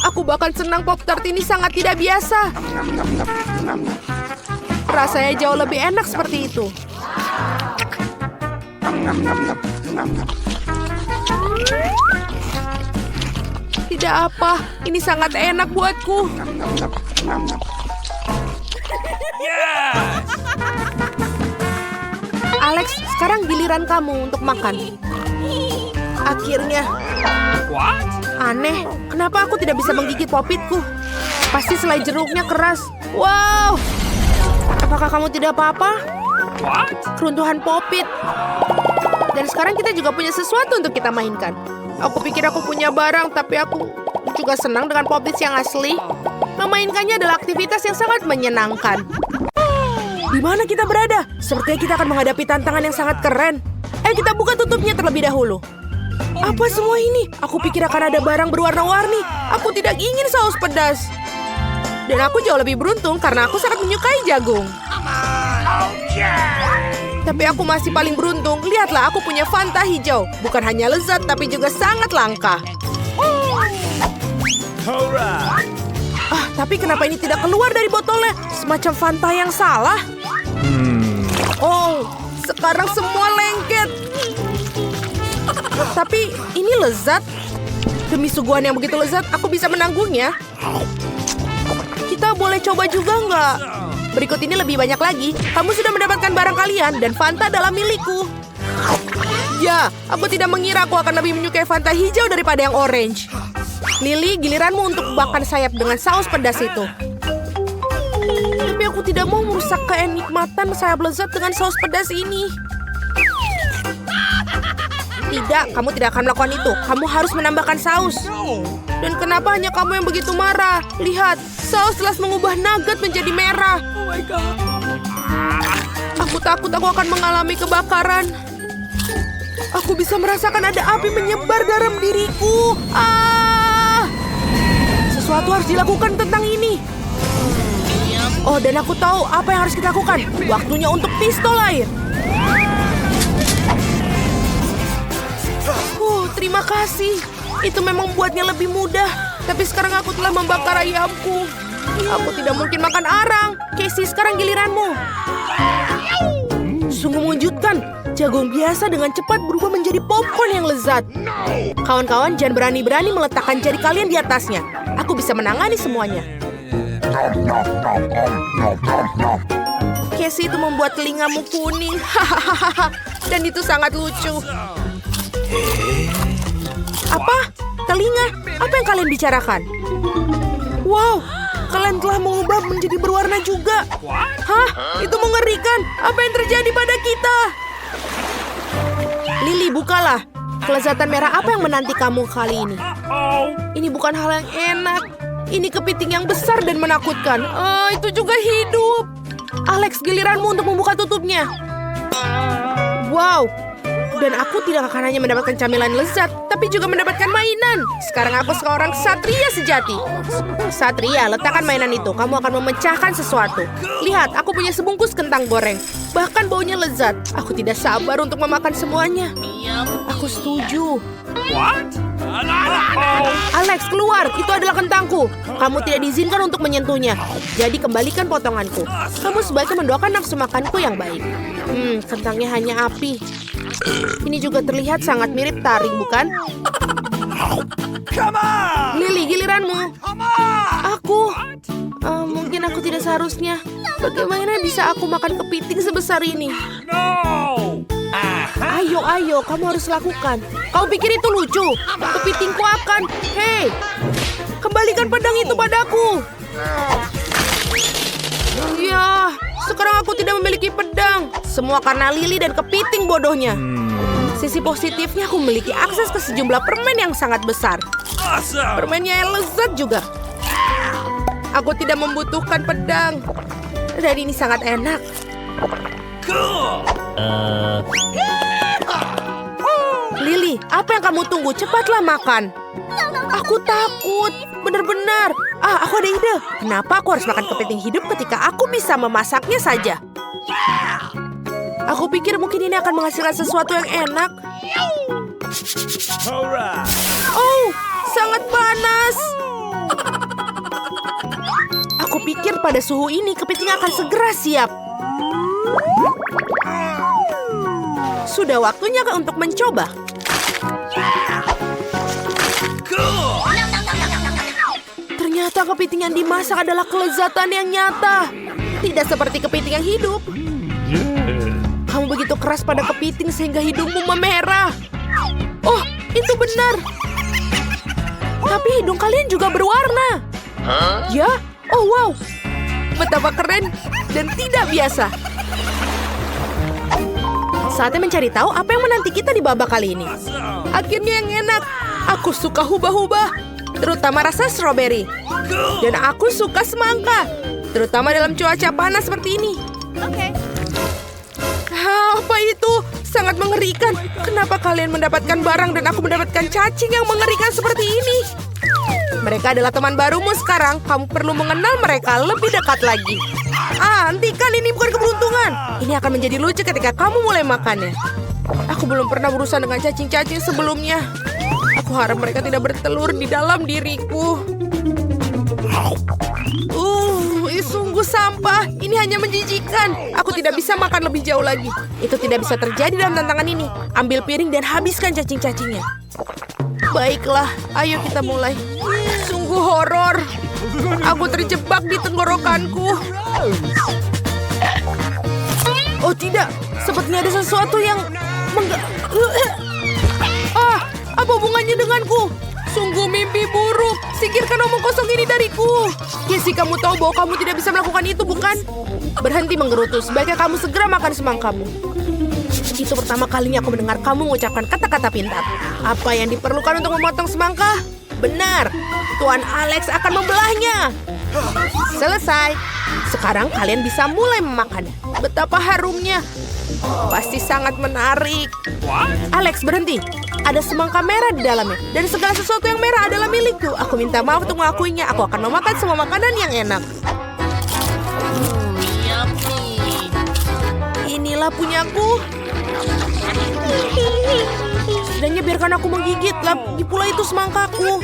D: Aku bahkan senang Pop-Tart ini sangat tidak biasa. Rasanya jauh lebih enak seperti itu. Tidak apa, ini sangat enak buatku. Alex, sekarang giliran kamu untuk makan. Akhirnya. Aneh, kenapa aku tidak bisa menggigit Pop-Itku? Pasti selai jeruknya keras. Wow! Apakah kamu tidak apa-apa? Keruntuhan Pop-It. Dan sekarang kita juga punya sesuatu untuk kita mainkan. Aku pikir aku punya barang, tapi aku juga senang dengan Pop-It yang asli. Memainkannya adalah aktivitas yang sangat menyenangkan. Di mana kita berada? Sepertinya kita akan menghadapi tantangan yang sangat keren. Kita buka tutupnya terlebih dahulu. Apa semua ini? Aku pikir akan ada barang berwarna-warni. Aku tidak ingin saus pedas. Dan aku jauh lebih beruntung karena aku sangat menyukai jagung. Tapi aku masih paling beruntung. Lihatlah, aku punya Fanta hijau. Bukan hanya lezat, tapi juga sangat langka. Tapi kenapa ini tidak keluar dari botolnya? Semacam Fanta yang salah. Oh, sekarang semua lengket. Tapi ini lezat. Demi suguhan yang begitu lezat, aku bisa menanggungnya. Kita boleh coba juga nggak? Berikut ini lebih banyak lagi. Kamu sudah mendapatkan barang kalian dan Fanta adalah milikku. Ya, aku tidak mengira aku akan lebih menyukai Fanta hijau daripada yang orange. Lily, giliranmu untuk makan sayap dengan saus pedas itu. Tapi aku tidak mau merusak kenikmatan sayap lezat dengan saus pedas ini. Tidak, kamu tidak akan melakukan itu. Kamu harus menambahkan saus. Dan kenapa hanya kamu yang begitu marah? Lihat, saus telah mengubah nugget menjadi merah. Oh my God. Aku takut aku akan mengalami kebakaran. Aku bisa merasakan ada api menyebar dalam diriku. Sesuatu harus dilakukan tentang ini. Oh, dan aku tahu apa yang harus kita lakukan. Waktunya untuk pistol air. Terima kasih. Itu memang membuatnya lebih mudah. Tapi sekarang aku telah membakar ayamku. Aku tidak mungkin makan arang. Casey, sekarang giliranmu. Sungguh mengejutkan. Jagung biasa dengan cepat berubah menjadi popcorn yang lezat. Kawan-kawan, jangan berani-berani meletakkan jari kalian di atasnya. Aku bisa menangani semuanya. Casey, itu membuat telingamu kuning. Dan itu sangat lucu. Apa? Telinga? Apa yang kalian bicarakan? Wow, kalian telah mengubah menjadi berwarna juga. Hah? Itu mengerikan. Apa yang terjadi pada kita? Lily, bukalah. Kelezatan merah apa yang menanti kamu kali ini? Ini bukan hal yang enak. Ini kepiting yang besar dan menakutkan. Itu juga hidup. Alex, giliranmu untuk membuka tutupnya. Wow. Dan aku tidak akan hanya mendapatkan camilan lezat, tapi juga mendapatkan mainan. Sekarang aku seorang ksatria sejati. Ksatria, letakkan mainan itu. Kamu akan memecahkan sesuatu. Lihat, aku punya sebungkus kentang goreng. Bahkan baunya lezat. Aku tidak sabar untuk memakan semuanya. Aku setuju. Alex, keluar. Itu adalah kentangku. Kamu tidak diizinkan untuk menyentuhnya. Jadi kembalikan potonganku. Kamu sebaiknya mendoakan nafsu makanku yang baik. Kentangnya hanya api. Ini juga terlihat sangat mirip taring, bukan? Lily, giliranmu. Aku. Mungkin aku tidak seharusnya. Bagaimana bisa aku makan kepiting sebesar ini? Ayo, kamu harus lakukan. Kau pikir itu lucu? Kepitingku akan. Hei, kembalikan pedang itu padaku. Ya, sekarang aku tidak memiliki pedang. Semua karena Lily dan kepiting bodohnya. Sisi positifnya aku memiliki akses ke sejumlah permen yang sangat besar. Permennya yang lezat juga. Aku tidak membutuhkan pedang. Dan ini sangat enak. Lily, apa yang kamu tunggu? Cepatlah makan. Aku takut. Benar-benar. Aku ada ide. Kenapa aku harus makan kepiting hidup ketika aku bisa memasaknya saja? Aku pikir mungkin ini akan menghasilkan sesuatu yang enak. Oh, sangat panas. Aku pikir pada suhu ini kepiting akan segera siap. Sudah waktunya untuk mencoba. Ternyata kepiting yang dimasak adalah kelezatan yang nyata. Tidak seperti kepiting yang hidup. Kamu begitu keras pada kepiting sehingga hidungmu memerah. Oh, itu benar. Tapi hidung kalian juga berwarna. Ya? Oh, wow. Betapa keren dan tidak biasa. Saatnya mencari tahu apa yang menanti kita di babak kali ini. Akhirnya yang enak. Aku suka hubah-hubah, terutama rasa stroberi. Dan aku suka semangka, terutama dalam cuaca panas seperti ini. Apa itu? Sangat mengerikan. Kenapa kalian mendapatkan barang dan aku mendapatkan cacing yang mengerikan seperti ini? Mereka adalah teman barumu sekarang. Kamu perlu mengenal mereka lebih dekat lagi. Hentikan, ini bukan keberuntungan. Ini akan menjadi lucu ketika kamu mulai makannya. Aku belum pernah berurusan dengan cacing-cacing sebelumnya. Aku harap mereka tidak bertelur di dalam diriku. Sungguh sampah. Ini hanya menjijikkan. Aku tidak bisa makan lebih jauh lagi. Itu tidak bisa terjadi dalam tantangan ini. Ambil piring dan habiskan cacing-cacingnya. Baiklah, ayo kita mulai. Sungguh horor. Aku terjebak di tenggorokanku. Oh tidak, sepertinya ada sesuatu yang apa hubungannya denganku? Sungguh mimpi buruk. Singkirkan omong kosong ini dariku. Casey, kamu tahu bahwa kamu tidak bisa melakukan itu, bukan? Berhenti menggerutu. Sebaiknya kamu segera makan semangkamu. Itu pertama kalinya aku mendengar kamu mengucapkan kata-kata pintar. Apa yang diperlukan untuk memotong semangka? Benar, Tuan Alex akan membelahnya. Selesai. Sekarang kalian bisa mulai memakannya. Betapa harumnya. Pasti sangat menarik. Alex, berhenti. Ada semangka merah di dalamnya. Dan segala sesuatu yang merah adalah milikku. Aku minta maaf untuk mengakuinya. Aku akan memakan semua makanan yang enak. Inilah punyaku. Setidaknya biarkan aku menggigit. Lagi pula itu semangkaku.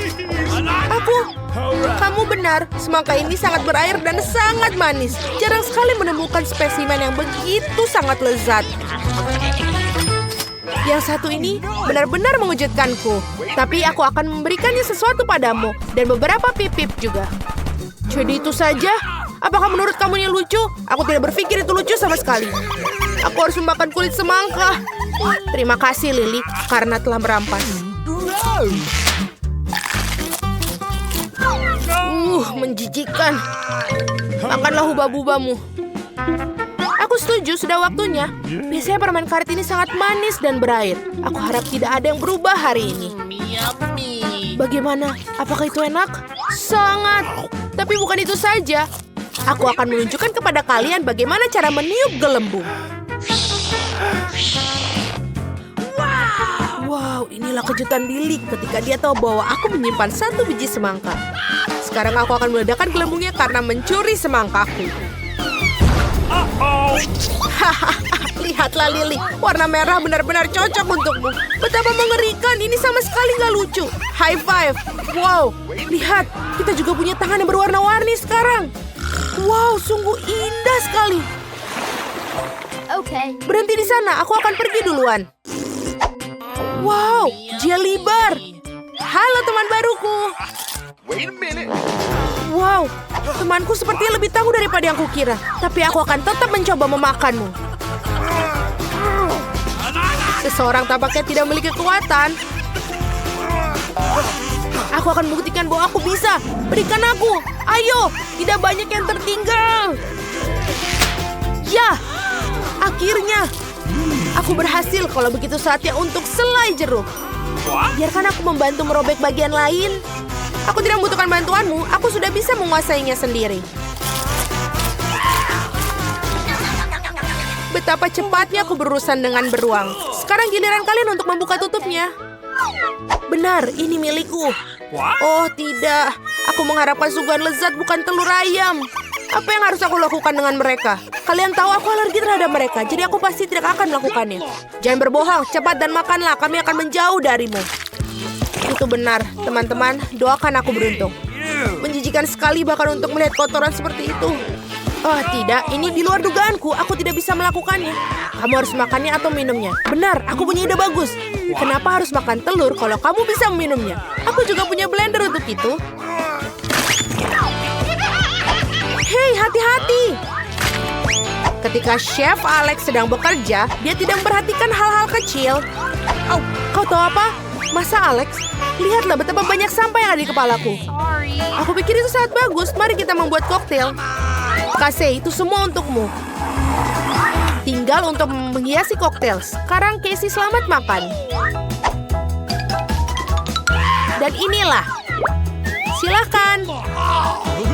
D: Kamu benar. Semangka ini sangat berair dan sangat manis. Jarang sekali menemukan spesimen yang begitu sangat lezat. Yang satu ini benar-benar mengejutkanku. Tapi aku akan memberikannya sesuatu padamu. Dan beberapa pipip juga. Jadi itu saja? Apakah menurut kamu ini lucu? Aku tidak berpikir itu lucu sama sekali. Aku harus memakan kulit semangka. Terima kasih, Lily, karena telah merampas. Menjijikan. Makanlah hubah-bubamu. Aku setuju, sudah waktunya. Biasanya permen karet ini sangat manis dan berair. Aku harap tidak ada yang berubah hari ini. Bagaimana? Apakah itu enak? Sangat. Tapi bukan itu saja. Aku akan menunjukkan kepada kalian bagaimana cara meniup gelembung. Wow, inilah kejutan Lily ketika dia tahu bahwa aku menyimpan 1 biji semangka. Sekarang aku akan meledakkan gelembungnya karena mencuri semangkaku. Hahaha, lihatlah Lily, warna merah benar-benar cocok untukmu. Betapa mengerikan, ini sama sekali nggak lucu. High five. Wow, lihat, kita juga punya tangan yang berwarna-warni sekarang. Wow, sungguh indah sekali.
B: Oke.
D: Berhenti di sana, aku akan pergi duluan. Wow, jelly bar. Halo teman baruku. Wow, temanku sepertinya lebih tangguh daripada yang kukira. Tapi aku akan tetap mencoba memakanmu. Seseorang tampaknya tidak memiliki kekuatan. Aku akan buktikan bahwa aku bisa. Berikan aku. Ayo, tidak banyak yang tertinggal. Ya, akhirnya. Aku berhasil. Kalau begitu saatnya untuk selai jeruk. Biarkan aku membantu merobek bagian lain. Aku tidak membutuhkan bantuanmu. Aku sudah bisa menguasainya sendiri. Betapa cepatnya aku berurusan dengan beruang. Sekarang giliran kalian untuk membuka tutupnya. Benar, ini milikku. Oh tidak, aku mengharapkan suguhan lezat bukan telur ayam. Apa yang harus aku lakukan dengan mereka? Kalian tahu aku alergi terhadap mereka, jadi aku pasti tidak akan melakukannya. Jangan berbohong, cepat dan makanlah, kami akan menjauh darimu. Itu benar, teman-teman, doakan aku beruntung. Menjijikan sekali bahkan untuk melihat kotoran seperti itu. Oh tidak, ini di luar dugaanku, aku tidak bisa melakukannya. Kamu harus makannya atau minumnya. Benar, aku punya ide bagus. Kenapa harus makan telur kalau kamu bisa meminumnya? Aku juga punya blender untuk itu. Hei, hati-hati! Ketika Chef Alex sedang bekerja, dia tidak memperhatikan hal-hal kecil. Oh, kau tahu apa? Masa Alex? Lihatlah betapa banyak sampah yang ada di kepalaku. Aku pikir itu sangat bagus. Mari kita membuat koktail. Kasih, itu semua untukmu. Tinggal untuk menghiasi koktail. Sekarang Casey selamat makan. Dan inilah. Silakan.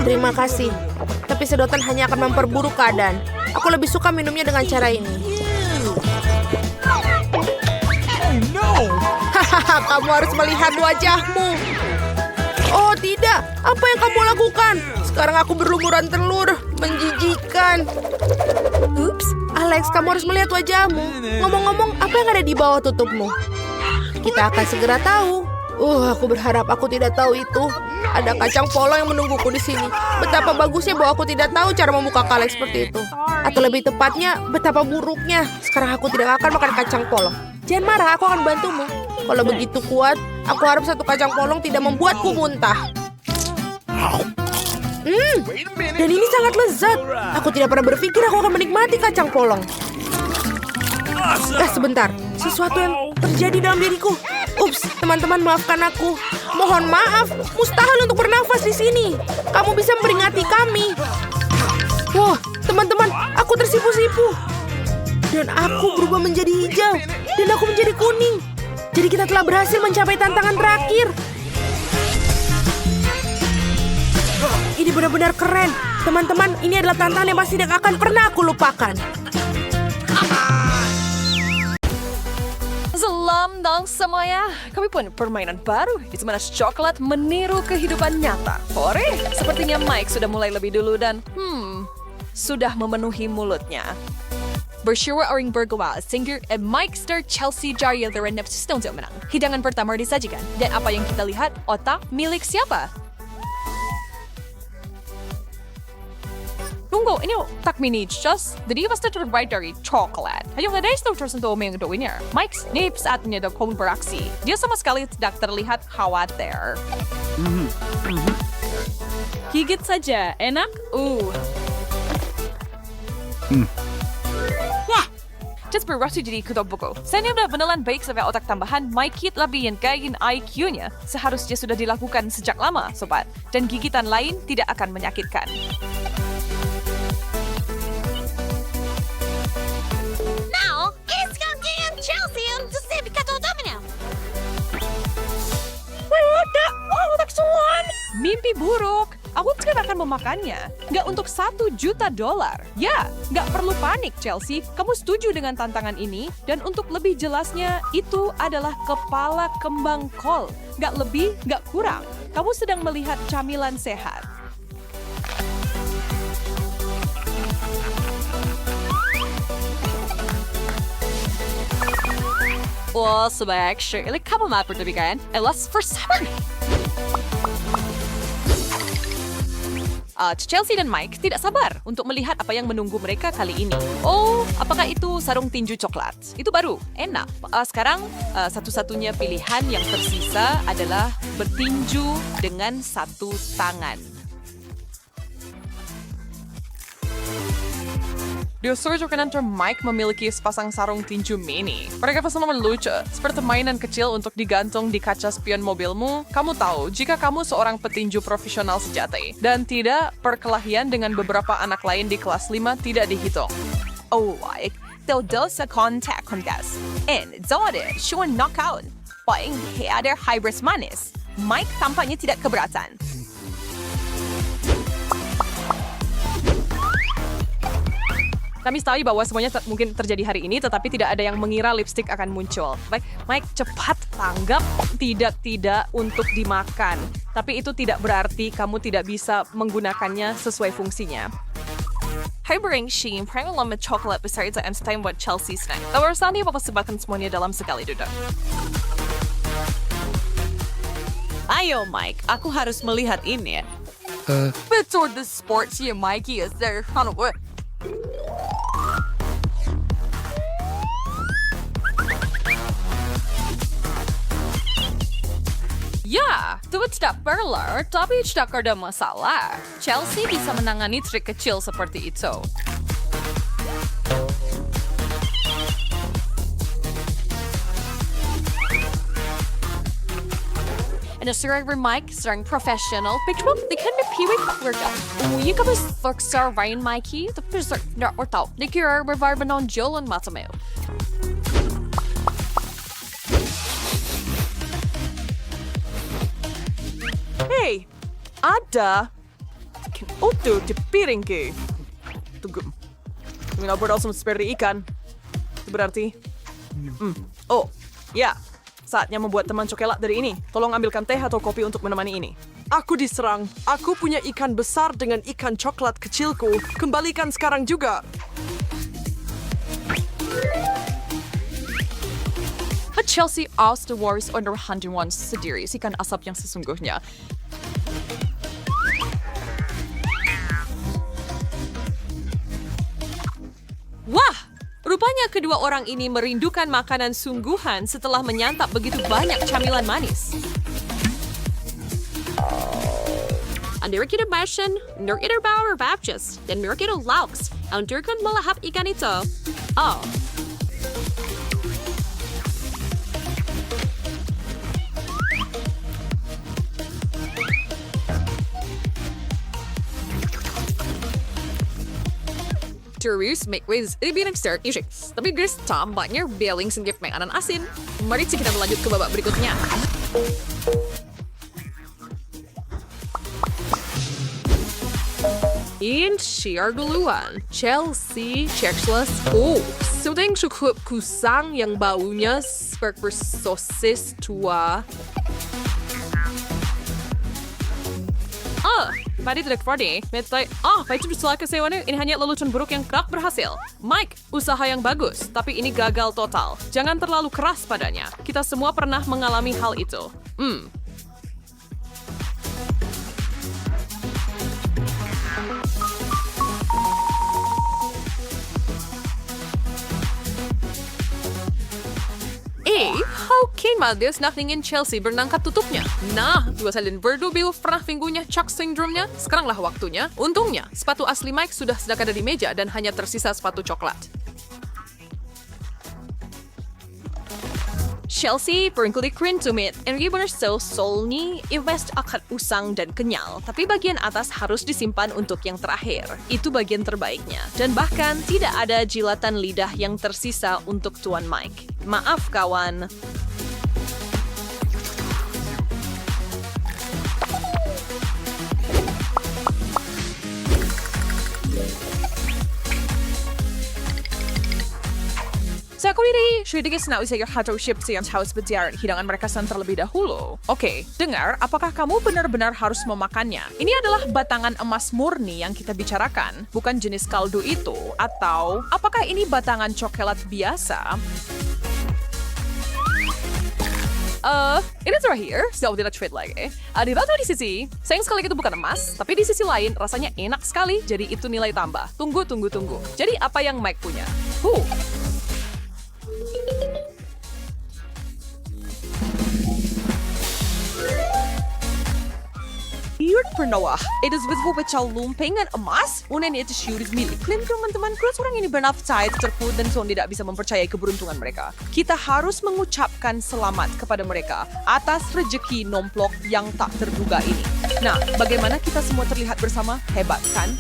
D: Terima kasih. Tapi sedotan hanya akan memperburuk keadaan. Aku lebih suka minumnya dengan cara ini. Hahaha, kamu harus melihat wajahmu. Oh tidak, apa yang kamu lakukan? Sekarang aku berlumuran telur. Menjijikan. Ups, Alex, kamu harus melihat wajahmu. Ngomong-ngomong, apa yang ada di bawah tutupmu? Kita akan segera tahu. Aku berharap aku tidak tahu itu. Ada kacang polong yang menungguku di sini. Betapa bagusnya bahwa aku tidak tahu cara membuka kaleng seperti itu. Atau lebih tepatnya, betapa buruknya. Sekarang aku tidak akan makan kacang polong. Jangan marah, aku akan bantumu. Kalau begitu kuat, aku harap 1 kacang polong tidak membuatku muntah. Dan ini sangat lezat. Aku tidak pernah berpikir aku akan menikmati kacang polong. Sebentar, sesuatu yang terjadi dalam diriku. Ups, teman-teman maafkan aku. Mohon maaf, mustahil untuk bernafas di sini. Kamu bisa memperingati kami. Wah, teman-teman, aku tersipu-sipu. Dan aku berubah menjadi hijau. Dan aku menjadi kuning. Jadi kita telah berhasil mencapai tantangan terakhir. Ini benar-benar keren. Teman-teman, ini adalah tantangan yang pasti tidak akan pernah aku lupakan.
A: Salam dong semuanya. Kami punya permainan baru di mana coklat meniru kehidupan nyata. Ore, sepertinya Mike sudah mulai lebih dulu dan sudah memenuhi mulutnya. Bersua orang bergawa, Singer and Mike Star Chelsea Jariel dan Nepsi Stones yang menang. Hidangan pertama disajikan. Dan apa yang kita lihat? Otak milik siapa? Tunggu, ini otak mini just. Jadi pasti terbuat dari coklat. Hanya ada yang tersentuh mengetahuinya. Mike Snape saat menyedot beraksi. Dia sama sekali tidak terlihat khawatir. Gigit saja, enak? Wah, just beraksi jadi kuda buku. Saya udah beneran baik sampai otak tambahan. Mike lebih yang gain IQ-nya. Seharusnya sudah dilakukan sejak lama, sobat. Dan gigitan lain tidak akan menyakitkan.
B: Chelsea untuk sertifikat domino.
A: Otak suan.
H: mimpi buruk. Aku tidak akan memakannya. Nggak untuk $1 juta. Ya, nggak perlu panik, Chelsea. Kamu setuju dengan tantangan ini? Dan untuk lebih jelasnya, itu adalah kepala kembang kol. Nggak lebih, nggak kurang. Kamu sedang melihat camilan sehat.
A: Wah, sebaik Shirley, kamu mau pertunjukan? Let's bersama. Chelsea dan Mike tidak sabar untuk melihat apa yang menunggu mereka kali ini. Oh, apakah itu sarung tinju coklat? Itu baru, enak. Sekarang, satu-satunya pilihan yang tersisa adalah bertinju dengan satu tangan.
H: Diusurkan antara Mike memiliki sepasang sarung tinju mini. Mereka bersama lucu, seperti mainan kecil untuk digantung di kaca spion mobilmu. Kamu tahu, jika kamu seorang petinju profesional sejati, dan tidak, perkelahian dengan beberapa anak lain di kelas 5 tidak dihitung.
I: Oh, like, sa kontak kongas. And Zode, sure knockout. Paling ada hybris manis. Mike tampaknya tidak keberatan.
H: Kami tahu bahwa semuanya mungkin terjadi hari ini, tetapi tidak ada yang mengira lipstick akan muncul. Baik, Mike, cepat tanggap tidak untuk dimakan. Tapi itu tidak berarti kamu tidak bisa menggunakannya sesuai fungsinya.
I: Hybering Sheen, pernah lama coklat besar itu Einstein buat Chelsea snack. Tawarsannya bapak sebatkan semuanya dalam sekali duduk.
A: Ayo, Mike, aku harus melihat ini. Betul, the sports ya, Mikey, is there.
H: Ya, itu tidak perlu, tapi tidak ada masalah. Chelsea bisa menangani trik kecil seperti itu.
I: Ada seorang Mike, seorang profesional, picture di kan piwi keluarga. Yung kamu faksa Ryan Mikey, tapi tidak tahu. Dikira berbarbanon jalan matamu.
H: Hey, ada utuh di piringku. Tunggu. Minabordal seperti ikan. Itu berarti... Oh, ya. Saatnya membuat teman coklat dari ini. Tolong ambilkan teh atau kopi untuk menemani ini. Aku diserang. Aku punya ikan besar dengan ikan coklat kecilku. Kembalikan sekarang juga. Chelsea aus the Warriors under 101 sendiri. Ikan asap yang sesungguhnya. Wah! Rupanya kedua orang ini merindukan makanan sungguhan setelah menyantap begitu banyak camilan manis.
I: Andira kita masin, nur kita bawar baptis, dan nur kita lauks. Andira kan melahap ikan itu. Oh.
H: Terus, make ways ini bilang start music. Tapi guys, tampaknya Belling senggip makanan asin. Mari kita lanjut ke babak berikutnya. In share duluan. Chelsea, checkless. Oh, sudah cukup kusang yang baunya seperti sosis tua. Tadi tidak Friday, metai, itu salah kesewaannya, ini hanya lelucon buruk yang kerap berhasil. Mike, usaha yang bagus, tapi ini gagal total. Jangan terlalu keras padanya. Kita semua pernah mengalami hal itu. How Maldives nakingin Chelsea bernangkat tutupnya. Nah, dua salin berdubil pernah minggunya Chuck syndrome-nya. Sekaranglah waktunya. Untungnya, sepatu asli Mike sudah sedang ada di meja dan hanya tersisa sepatu coklat. Chelsea berkulit krim tumit, and ribbon solnya invest akan usang dan kenyal, tapi bagian atas harus disimpan untuk yang terakhir. Itu bagian terbaiknya, dan bahkan tidak ada jilatan lidah yang tersisa untuk Tuan Mike. Maaf kawan. sedikit senang usaha hardship yang harus berjalan hidangan mereka terlebih dahulu. Oke, dengar, apakah kamu benar-benar harus memakannya? Ini adalah batangan emas murni yang kita bicarakan, bukan jenis kaldu itu. Atau, apakah ini batangan coklat biasa? Ini terakhir, sudah tidak trade lagi. Di bawah di sisi, sayang sekali itu bukan emas, tapi di sisi lain rasanya enak sekali, jadi itu nilai tambah. Tunggu. Jadi apa yang Mike punya? Pernah, it is with pecah lumpingan emas, unen itu syuris milik. Klaim teman-teman, kalau orang ini bernafas terput dan so tidak bisa mempercayai keberuntungan mereka. Kita harus mengucapkan selamat kepada mereka atas rejeki nomplok yang tak terduga ini. Nah, bagaimana kita semua terlihat bersama? Hebat, kan?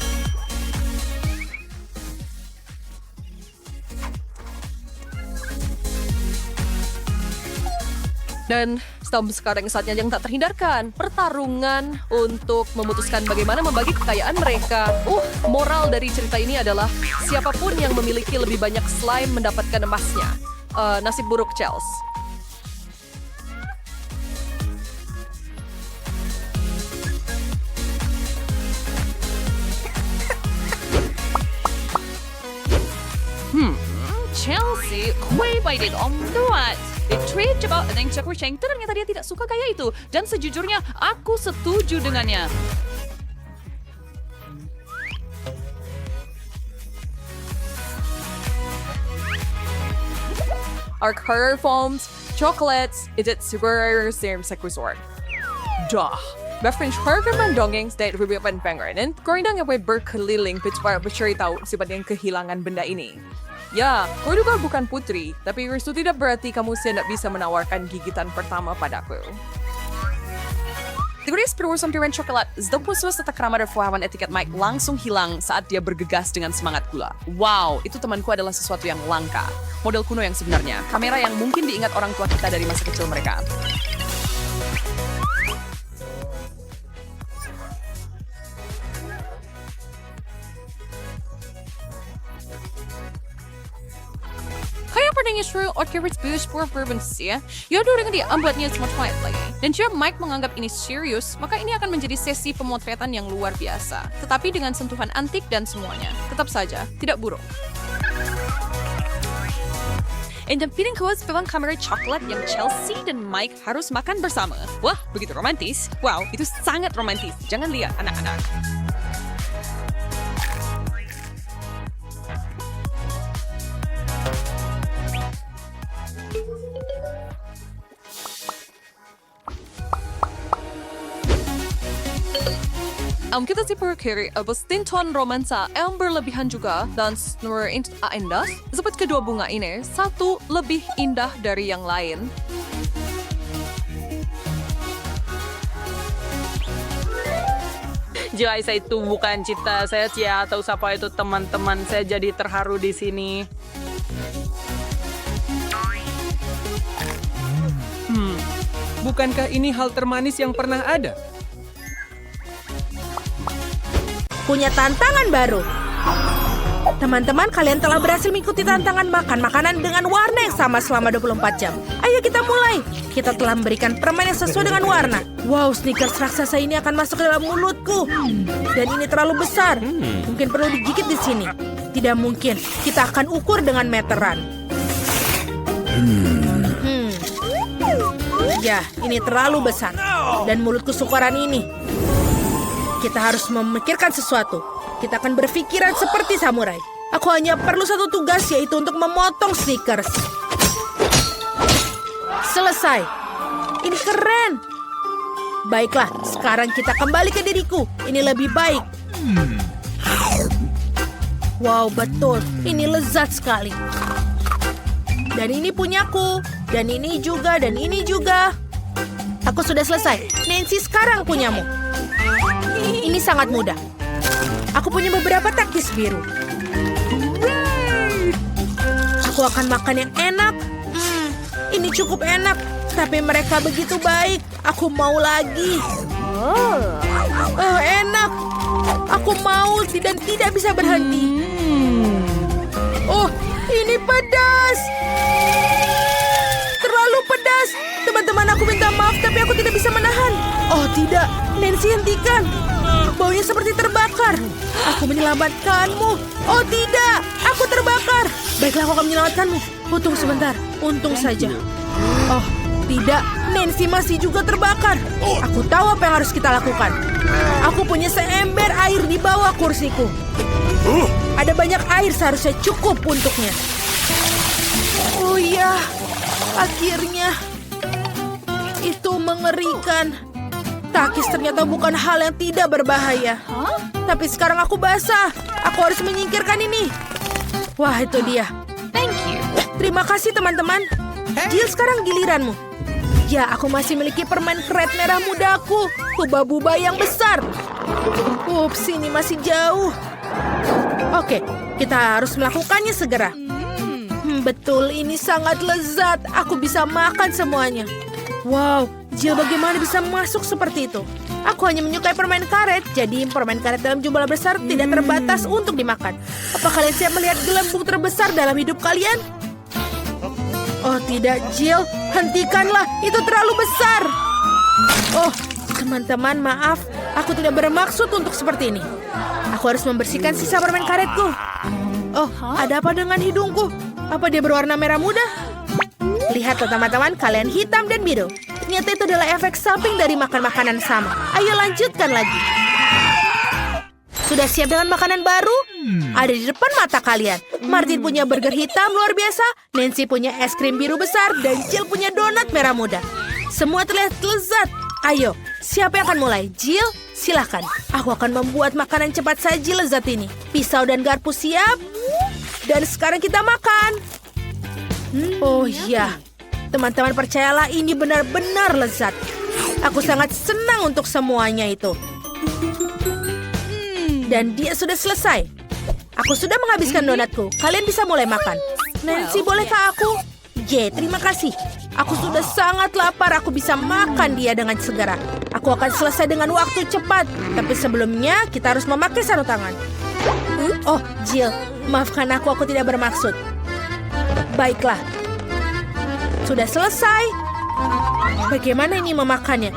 H: Dan sekarang saatnya yang tak terhindarkan. Pertarungan untuk memutuskan bagaimana membagi kekayaan mereka. Moral dari cerita ini adalah siapapun yang memiliki lebih banyak slime mendapatkan emasnya. Nasib buruk Chels.
I: Chelsea, kue baited om tuat. Trade coba yang Cakwe Cheng ternyata dia tidak suka gaya itu. Dan sejujurnya aku setuju dengannya.
H: Our career forms, chocolates, is it super same resort. Dah. Reference harga mendongeng state ribuan pengaranan, korindang yang berkeliling para bercerita sepanjang kehilangan benda ini. Ya, kau juga bukan putri, tapi itu tidak berarti kamu tidak bisa menawarkan gigitan pertama padaku. Tegoris perusahaan piring coklat, setelah serta kerama dan fuhawan etiket Mike langsung hilang saat dia bergegas dengan semangat gula. Wow, itu temanku adalah sesuatu yang langka. Model kuno yang sebenarnya, kamera yang mungkin diingat orang tua kita dari masa kecil mereka.
I: Kaya pernah Israel Orchard Boost for Urbancy ya dengan dia membuatnya smart quiet lagi. Dan jika Mike menganggap ini serius, maka ini akan menjadi sesi pemotretan yang luar biasa. Tetapi dengan sentuhan antik dan semuanya. Tetap saja, tidak buruk. Dan piring kuas pegang kamera coklat yang Chelsea dan Mike harus makan bersama. Wah, begitu romantis. Wow, itu sangat romantis. Jangan lihat anak-anak. Kita sih perkiri tinton romansa yang berlebihan juga dan nomor indah seperti kedua bunga ini satu lebih indah dari yang lain.
J: Guys, itu bukan cita saya Cia atau siapa itu teman-teman saya jadi terharu di sini.
K: Bukankah ini hal termanis yang pernah ada?
D: Punya tantangan baru. Teman-teman, kalian telah berhasil mengikuti tantangan makan makanan dengan warna yang sama selama 24 jam. Ayo kita mulai. Kita telah memberikan permen yang sesuai dengan warna. Wow, Snickers raksasa ini akan masuk ke dalam mulutku. Dan ini terlalu besar. Mungkin perlu digigit di sini. Tidak mungkin. Kita akan ukur dengan meteran. Ya, ini terlalu besar. Dan mulutku syukuran ini. Kita harus memikirkan sesuatu. Kita akan berpikiran seperti samurai. Aku hanya perlu satu tugas, yaitu untuk memotong Snickers. Selesai. Ini keren. Baiklah, sekarang kita kembali ke diriku. Ini lebih baik. Wow, betul. Ini lezat sekali. Dan ini punyaku. Dan ini juga, dan ini juga. Aku sudah selesai. Nancy, sekarang punyamu. Ini sangat mudah. Aku punya beberapa taktis biru. Aku akan makan yang enak. Ini cukup enak. Tapi mereka begitu baik. Aku mau lagi. Enak. Aku mau dan tidak bisa berhenti. Ini pedas. Terlalu pedas. Teman-teman, aku minta maaf, tapi aku tidak bisa menahan. Oh tidak, Nancy, hentikan. Baunya seperti terbakar. Aku menyelamatkanmu. Oh tidak, aku terbakar. Baiklah, aku akan menyelamatkanmu. Tunggu sebentar, untung saja. Oh tidak, Nancy masih juga terbakar. Aku tahu apa yang harus kita lakukan. Aku punya seember air di bawah kursiku. Ada banyak air, seharusnya cukup untuknya. Oh ya, akhirnya. Itu mengerikan. Takis ternyata bukan hal yang tidak berbahaya. Tapi sekarang aku basah. Aku harus menyingkirkan ini. Wah, itu dia.
I: Thank you.
D: Terima kasih, teman-teman. Jill, sekarang giliranmu. Ya, aku masih memiliki permen keret merah mudaku. Huba-buba yang besar. Ups, ini masih jauh. Oke, kita harus melakukannya segera. Betul, ini sangat lezat. Aku bisa makan semuanya. Wow, Jill bagaimana bisa masuk seperti itu? Aku hanya menyukai permen karet, jadi permen karet dalam jumlah besar tidak terbatas untuk dimakan. Apa kalian siap melihat gelembung terbesar dalam hidup kalian? Oh tidak, Jill, hentikanlah, itu terlalu besar. Oh, teman-teman, maaf, aku tidak bermaksud untuk seperti ini. Aku harus membersihkan sisa permen karetku. Oh, ada apa dengan hidungku? Apa dia berwarna merah muda? Lihatlah teman-teman, kalian hitam dan biru. Ternyata itu adalah efek samping dari makan makanan sama. Ayo lanjutkan lagi. Sudah siap dengan makanan baru? Ada di depan mata kalian. Martin punya burger hitam luar biasa, Nancy punya es krim biru besar, dan Jill punya donat merah muda. Semua terlihat lezat. Ayo, siapa yang akan mulai? Jill, silahkan. Aku akan membuat makanan cepat saji lezat ini. Pisau dan garpu siap. Dan sekarang kita makan. Oh ya, teman-teman, percayalah ini benar-benar lezat. Aku sangat senang untuk semuanya itu. Dan dia sudah selesai. Aku sudah menghabiskan donatku. Kalian bisa mulai makan. Nancy, bolehkah aku? Terima kasih. Aku sudah sangat lapar. Aku bisa makan dia dengan segera. Aku akan selesai dengan waktu cepat. Tapi sebelumnya kita harus memakai sarung tangan. Oh, Jill, maafkan aku tidak bermaksud. Baiklah. Sudah selesai. Bagaimana ini memakannya?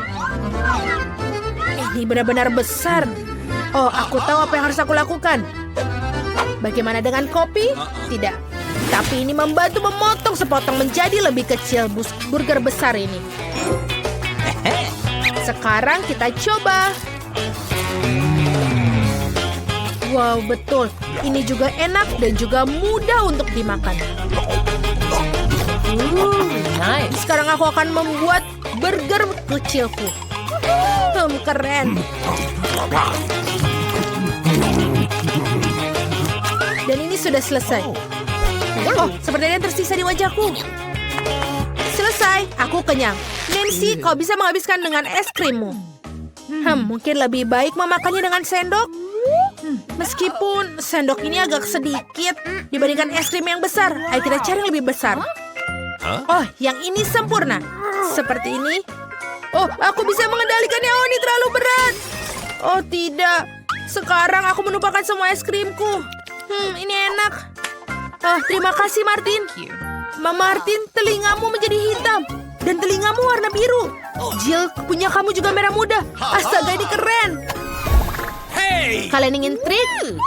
D: Ini benar-benar besar. Oh, aku tahu apa yang harus aku lakukan. Bagaimana dengan kopi? Tidak. Tapi ini membantu memotong sepotong menjadi lebih kecil burger besar ini. Sekarang kita coba. Wow, betul. Ini juga enak dan juga mudah untuk dimakan.
F: Nice.
D: Sekarang aku akan membuat burger kecilku. Keren. Dan ini sudah selesai. Oh, seperti yang tersisa di wajahku. Selesai, aku kenyang. Nancy, kau bisa menghabiskan dengan es krimmu. Mungkin lebih baik memakannya dengan sendok. Meskipun sendok ini agak sedikit dibandingkan es krim yang besar. Ayo kita cari yang lebih besar. Oh, yang ini sempurna. Seperti ini. Oh, aku bisa mengendalikannya. Oh, ini terlalu berat. Oh, tidak. Sekarang aku menumpahkan semua es krimku. Ini enak. Oh, terima kasih, Martin. Martin, telingamu menjadi hitam. Dan telingamu warna biru. Jill, punya kamu juga merah muda. Astaga, ini keren. Kalian ingin trik?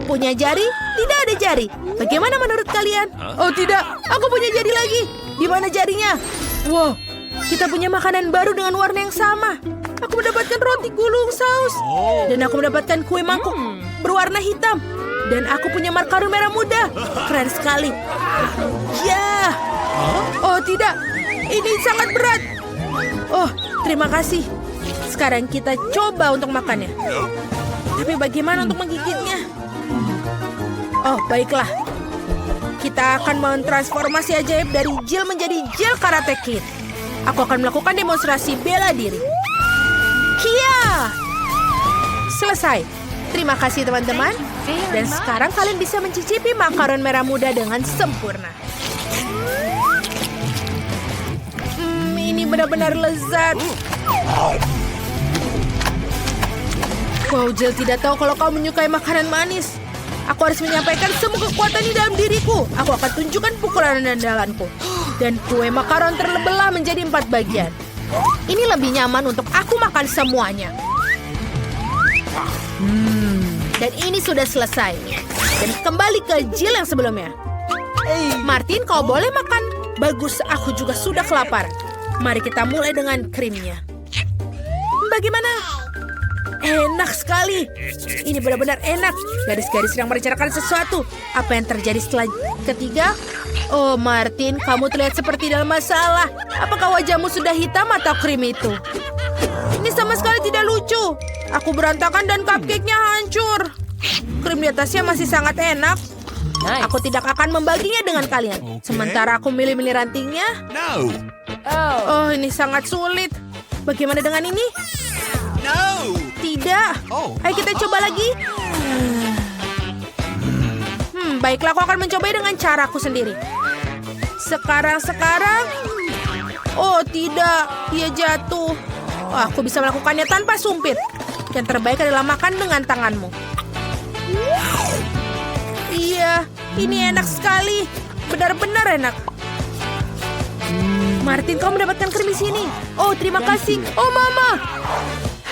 D: Punya jari? Tidak ada jari. Bagaimana menurut kalian? Oh tidak, aku punya jari lagi. Di mana jarinya? Wow, kita punya makanan baru dengan warna yang sama. Aku mendapatkan roti gulung saus. Dan aku mendapatkan kue mangkuk berwarna hitam. Dan aku punya makarun merah muda. Keren sekali. Ya. Oh tidak, ini sangat berat. Oh, terima kasih. Sekarang kita coba untuk makannya. Tapi bagaimana untuk menggigitnya? Oh, baiklah. Kita akan mentransformasi ajaib dari Jill menjadi Jill Karate Kid. Aku akan melakukan demonstrasi bela diri. Kia! Selesai. Terima kasih, teman-teman. Dan sekarang kalian bisa mencicipi makaron merah muda dengan sempurna. Ini benar-benar lezat. Wow, Jill tidak tahu kalau kau menyukai makanan manis. Aku harus menyampaikan semua kekuatan di dalam diriku. Aku akan tunjukkan pukulan andalanku. Dan kue makaron terbelah menjadi 4 bagian. Ini lebih nyaman untuk aku makan semuanya. Dan ini sudah selesai. Dan kembali ke Jill yang sebelumnya. Martin, kau boleh makan. Bagus, aku juga sudah kelaparan. Mari kita mulai dengan krimnya. Bagaimana? Enak sekali. Ini benar-benar enak. Garis-garis sedang merencanakan sesuatu. Apa yang terjadi setelah ketiga? Oh, Martin, kamu terlihat seperti dalam masalah. Apakah wajahmu sudah hitam atau krim itu? Ini sama sekali tidak lucu. Aku berantakan dan cupcake-nya hancur. Krim di atasnya masih sangat enak. Aku tidak akan membaginya dengan kalian. Sementara aku milih-milih rantingnya. Oh, ini sangat sulit. Bagaimana dengan ini? Tidak. Ayo kita coba lagi. Baiklah, aku akan mencoba dengan caraku sendiri. Sekarang. Oh, tidak. Dia jatuh. Oh, aku bisa melakukannya tanpa sumpit. Yang terbaik adalah makan dengan tanganmu. Iya, ini enak sekali. Benar-benar enak. Martin, kau mendapatkan krim di sini. Oh, terima kasih. Oh, Mama.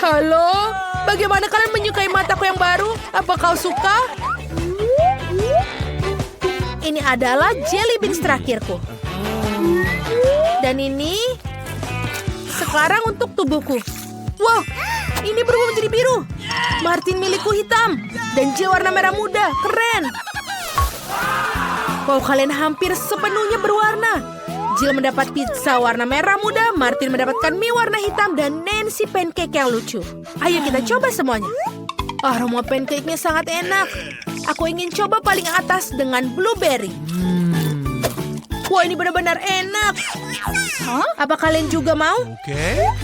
D: Halo, bagaimana kalian menyukai mataku yang baru? Apa kau suka? Ini adalah jelly beans terakhirku. Dan ini sekarang untuk tubuhku. Wow, ini berubah menjadi biru. Martin milikku hitam dan Jill warna merah muda. Keren. Wow, kalian hampir sepenuhnya berwarna. Jill mendapat pizza warna merah muda, Martin mendapatkan mie warna hitam, dan Nancy pancake yang lucu. Ayo kita coba semuanya. Aroma pancake-nya sangat enak. Aku ingin coba paling atas dengan blueberry. Wah, ini benar-benar enak. Apa kalian juga mau?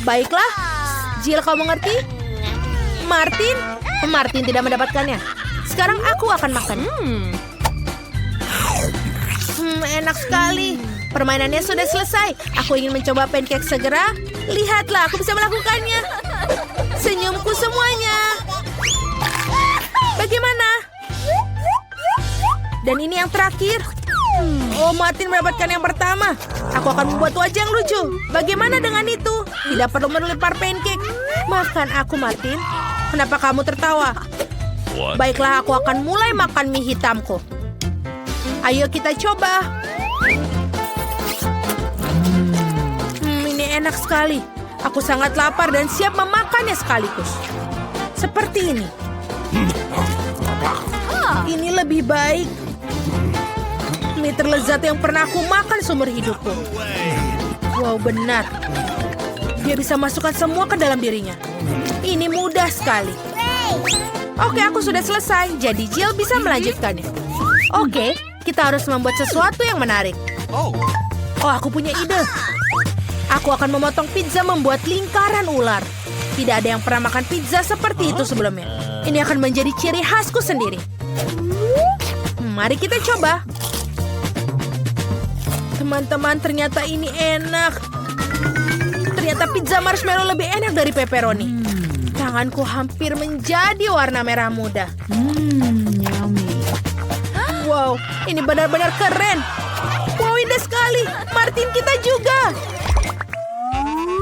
D: Baiklah. Jill, kau mengerti? Martin tidak mendapatkannya. Sekarang aku akan makan. Enak sekali. Permainannya sudah selesai. Aku ingin mencoba pancake segera. Lihatlah, aku bisa melakukannya. Senyumku semuanya. Bagaimana? Dan ini yang terakhir. Oh, Martin mendapatkan yang pertama. Aku akan membuat wajah yang lucu. Bagaimana dengan itu? Tidak perlu melempar pancake. Makan aku, Martin. Kenapa kamu tertawa? Baiklah, aku akan mulai makan mie hitamku. Ayo kita coba. Ini enak sekali. Aku sangat lapar dan siap memakannya sekaligus. Seperti ini. Ini lebih baik. Mie terlezat yang pernah aku makan seumur hidupku. Wow, benar. Dia bisa masukkan semua ke dalam dirinya. Ini mudah sekali. Oke, aku sudah selesai. Jadi Jill bisa melanjutkannya. Oke, kita harus membuat sesuatu yang menarik. Oh, aku punya ide. Aku akan memotong pizza membuat lingkaran ular. Tidak ada yang pernah makan pizza seperti itu sebelumnya. Ini akan menjadi ciri khasku sendiri. Mari kita coba. Teman-teman, ternyata ini enak. Ternyata pizza marshmallow lebih enak dari pepperoni. Tanganku hampir menjadi warna merah muda. Yummy. Wow, ini benar-benar keren. Wow, indah sekali. Martin, kita juga.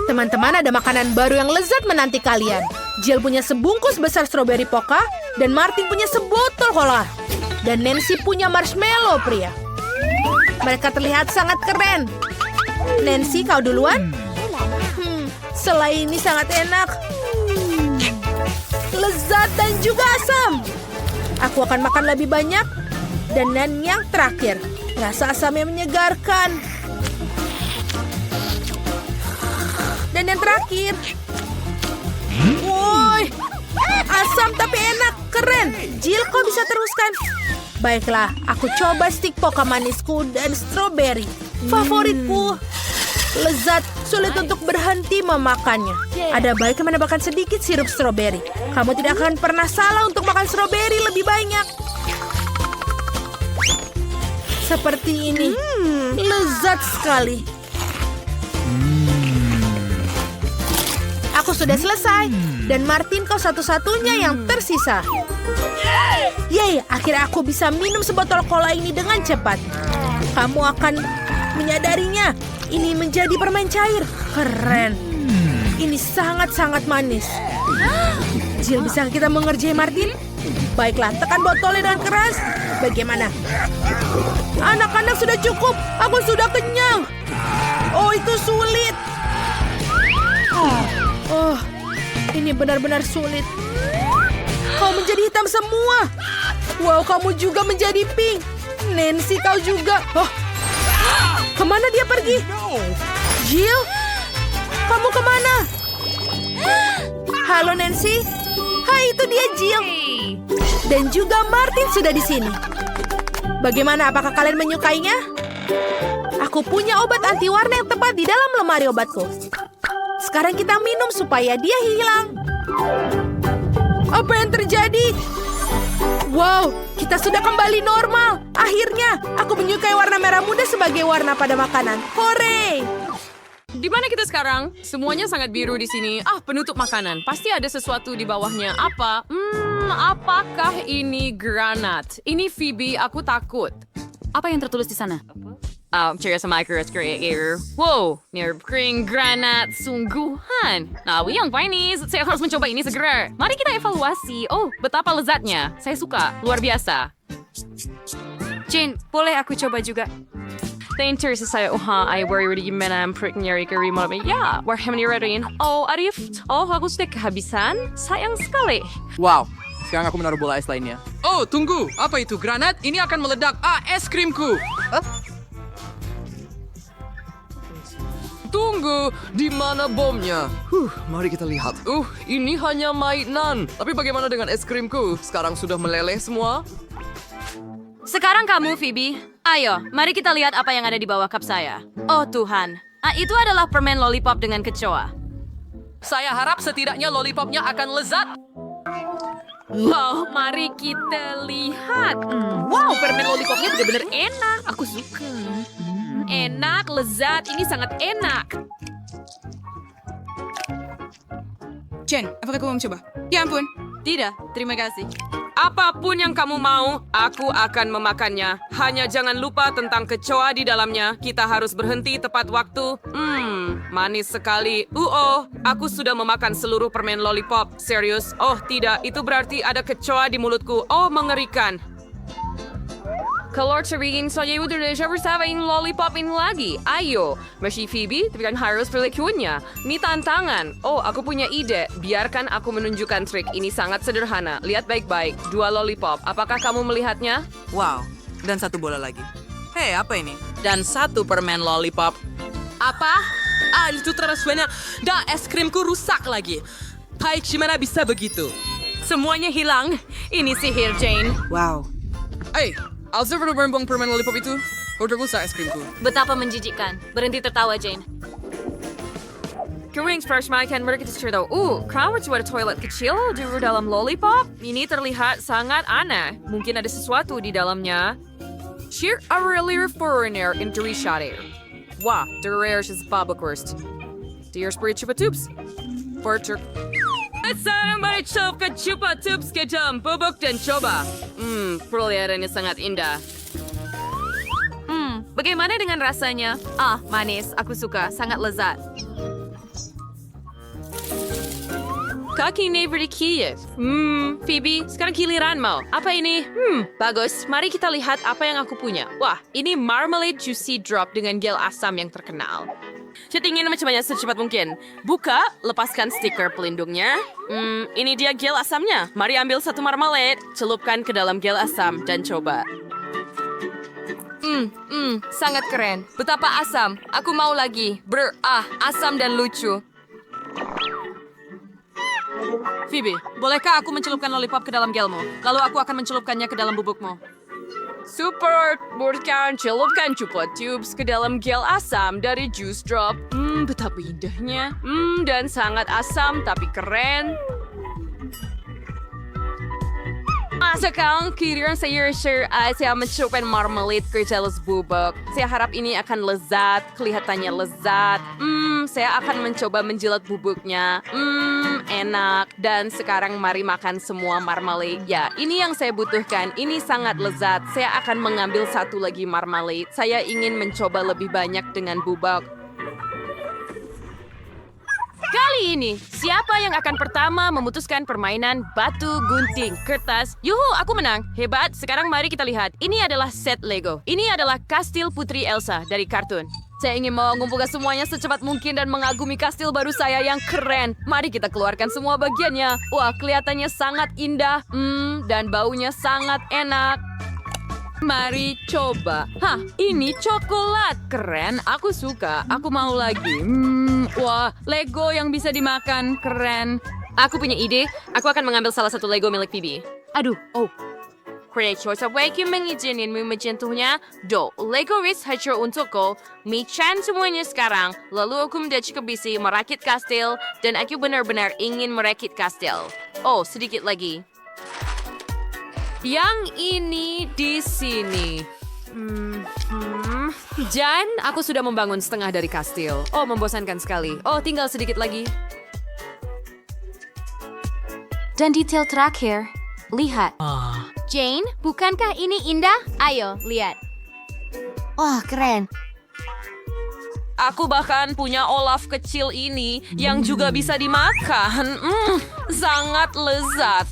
D: Teman-teman, ada makanan baru yang lezat menanti kalian. Jill punya sebungkus besar stroberi poka, dan Martin punya sebotol cola. Dan Nancy punya marshmallow pria. Mereka terlihat sangat keren. Nancy, kau duluan? Selai ini sangat enak. Lezat dan juga asam. Aku akan makan lebih banyak. Dan yang terakhir, rasa asamnya menyegarkan. Dan yang terakhir. Woi, asam tapi enak, keren. Jill, kau bisa teruskan. Baiklah, aku coba stik poka manisku dan stroberi. Favoritku. Lezat, sulit untuk berhenti memakannya. Ada baiknya menambahkan sedikit sirup stroberi. Kamu tidak akan pernah salah untuk makan stroberi lebih banyak. Seperti ini. Lezat sekali. Aku sudah selesai. Dan Martin, kau satu-satunya yang tersisa. Yeay, akhirnya aku bisa minum sebotol cola ini dengan cepat. Kamu akan menyadarinya. Ini menjadi permen cair. Keren. Ini sangat-sangat manis. Jill, bisa kita mengerjai Martin? Baiklah, tekan botolnya dengan keras. Bagaimana? Anak-anak sudah cukup. Aku sudah kenyang. Oh, itu sulit. Oh, ini benar-benar sulit. Kau menjadi hitam semua. Wow, kamu juga menjadi pink. Nancy, kau juga. Oh, kemana dia pergi? Jill, kamu kemana? Halo Nancy. Hai, itu dia Jill. Dan juga Martin sudah di sini. Bagaimana, apakah kalian menyukainya? Aku punya obat anti warna yang tepat di dalam lemari obatku. Sekarang kita minum supaya dia hilang. Apa yang terjadi? Wow, kita sudah kembali normal. Akhirnya, aku menyukai warna merah muda sebagai warna pada makanan. Hore!
I: Di mana kita sekarang? Semuanya sangat biru di sini. Penutup makanan. Pasti ada sesuatu di bawahnya. Apa? Apakah ini granat? Ini Phoebe, aku takut.
G: Apa yang tertulis di sana?
I: Cheers sama creator. Wow, nerve kering granat sungguhan. Nah, yang Chinese, saya harus mencoba ini segera. Mari kita evaluasi. Oh, betapa lezatnya. Saya suka, luar biasa.
G: Jane, boleh aku coba juga?
I: Interest saya, I worry gimana nyari kiri malam. Ya, warhamnya rin. Oh, Arif. Oh, aku sudah kehabisan. Sayang sekali.
K: Wow, sekarang aku menaruh bola es lainnya. Oh, tunggu. Apa itu? Granat? Ini akan meledak. Es krimku. Tunggu, di mana bomnya? Mari kita lihat. Ini hanya mainan. Tapi bagaimana dengan es krimku? Sekarang sudah meleleh semua.
G: Sekarang kamu, Phoebe. Ayo, mari kita lihat apa yang ada di bawah cup saya. Oh Tuhan, itu adalah permen lollipop dengan kecoa.
J: Saya harap setidaknya lollipopnya akan lezat.
I: Wow, mari kita lihat. Wow, permen lollipopnya benar-benar enak. Aku suka. Enak, lezat. Ini sangat enak.
G: Jen, apakah kamu mau mencoba? Ya ampun. Tidak, terima kasih.
J: Apapun yang kamu mau, aku akan memakannya. Hanya jangan lupa tentang kecoa di dalamnya. Kita harus berhenti tepat waktu. Manis sekali. Aku sudah memakan seluruh permen lollipop. Serius? Oh, tidak. Itu berarti ada kecoa di mulutku. Oh, mengerikan. Kalau ceriin saja udah bersamain lollipop ini lagi. Ayo, masih Phoebe, tapi kan harus berlakunya. Ini tantangan. Oh, aku punya ide. Biarkan aku menunjukkan trik. Ini sangat sederhana. Lihat baik-baik. 2 lollipop. Apakah kamu melihatnya?
L: Wow, dan 1 bola lagi. Hei, apa ini? Dan 1 permen lollipop.
J: Apa? Itu terus banyak. Dan es krimku rusak lagi. Hai, gimana bisa begitu?
I: Semuanya hilang. Ini sihir, Jane.
L: Wow.
K: Alza perlu berembang permen lollipop itu. Udah rusak es krimku.
G: Betapa menjijikan. Berhenti tertawa, Jane.
I: Kering fresh makan mereka cerita. Kamu coba toilet kecil di dalam lollipop? Ini terlihat sangat aneh. Mungkin ada sesuatu di dalamnya. Sheer a really foreigner in the shadow. Wah, the rare is Babacwurst. Dear spirit chupa tubes. Porter. Sarang balik chupa tubes ke jam bubuk dan coba. Perlihatannya sangat indah.
G: Bagaimana dengan rasanya? Manis. Aku suka. Sangat lezat.
I: Kaki neighbor di Kiev. Phoebe, sekarang giliran mau. Apa ini? Bagus. Mari kita lihat apa yang aku punya. Wah, ini marmalade juicy drop dengan gel asam yang terkenal. Saya ingin mencobanya secepat mungkin. Buka, lepaskan stiker pelindungnya. Ini dia gel asamnya. Mari ambil 1 marmalade, celupkan ke dalam gel asam, dan coba. Sangat keren. Betapa asam. Aku mau lagi. Asam dan lucu. Phoebe, bolehkah aku mencelupkan lollipop ke dalam gelmu? Lalu aku akan mencelupkannya ke dalam bubukmu. Super, bukan celupkan chupa tubes ke dalam gel asam dari juice drop. Betapa indahnya. Dan sangat asam tapi keren. Sekarang kira saya mencelupkan marmalade ke dalam bubuk. Saya harap ini akan lezat, kelihatannya lezat. Saya akan mencoba menjilat bubuknya.
G: enak. Dan sekarang mari makan semua marmalade. Ya, ini yang saya butuhkan. Ini sangat lezat. Saya akan mengambil satu lagi marmalade. Saya ingin mencoba lebih banyak dengan bubuk. Kali ini, siapa yang akan pertama memutuskan permainan batu gunting kertas? Yuhu, aku menang. Hebat, sekarang mari kita lihat. Ini adalah set Lego. Ini adalah kastil Putri Elsa dari kartun. Saya ingin mengumpulkan semuanya secepat mungkin dan mengagumi kastil baru saya yang keren. Mari kita keluarkan semua bagiannya. Wah, kelihatannya sangat indah. Dan baunya sangat enak. Mari coba. Hah, ini coklat. Keren, aku suka. Aku mau lagi. Wah, Lego yang bisa dimakan. Keren.
J: Aku punya ide. Aku akan mengambil salah satu Lego milik Phoebe.
G: Aduh, Creature, sebaiknya mengizinkanmu menyentuhnya. Lego Riz hancur untukku. Michan semuanya sekarang. Lalu aku mendaci ke bisi merakit kastil. Dan aku benar-benar ingin merakit kastil. Oh, sedikit lagi.
J: Yang ini di sini. Dan aku sudah membangun setengah dari kastil. Oh, membosankan sekali. Oh, tinggal sedikit lagi.
B: Dan detail terakhir, lihat. Jane, bukankah ini indah? Ayo, lihat. Wah, keren.
J: Aku bahkan punya Olaf kecil ini yang juga bisa dimakan. Sangat lezat.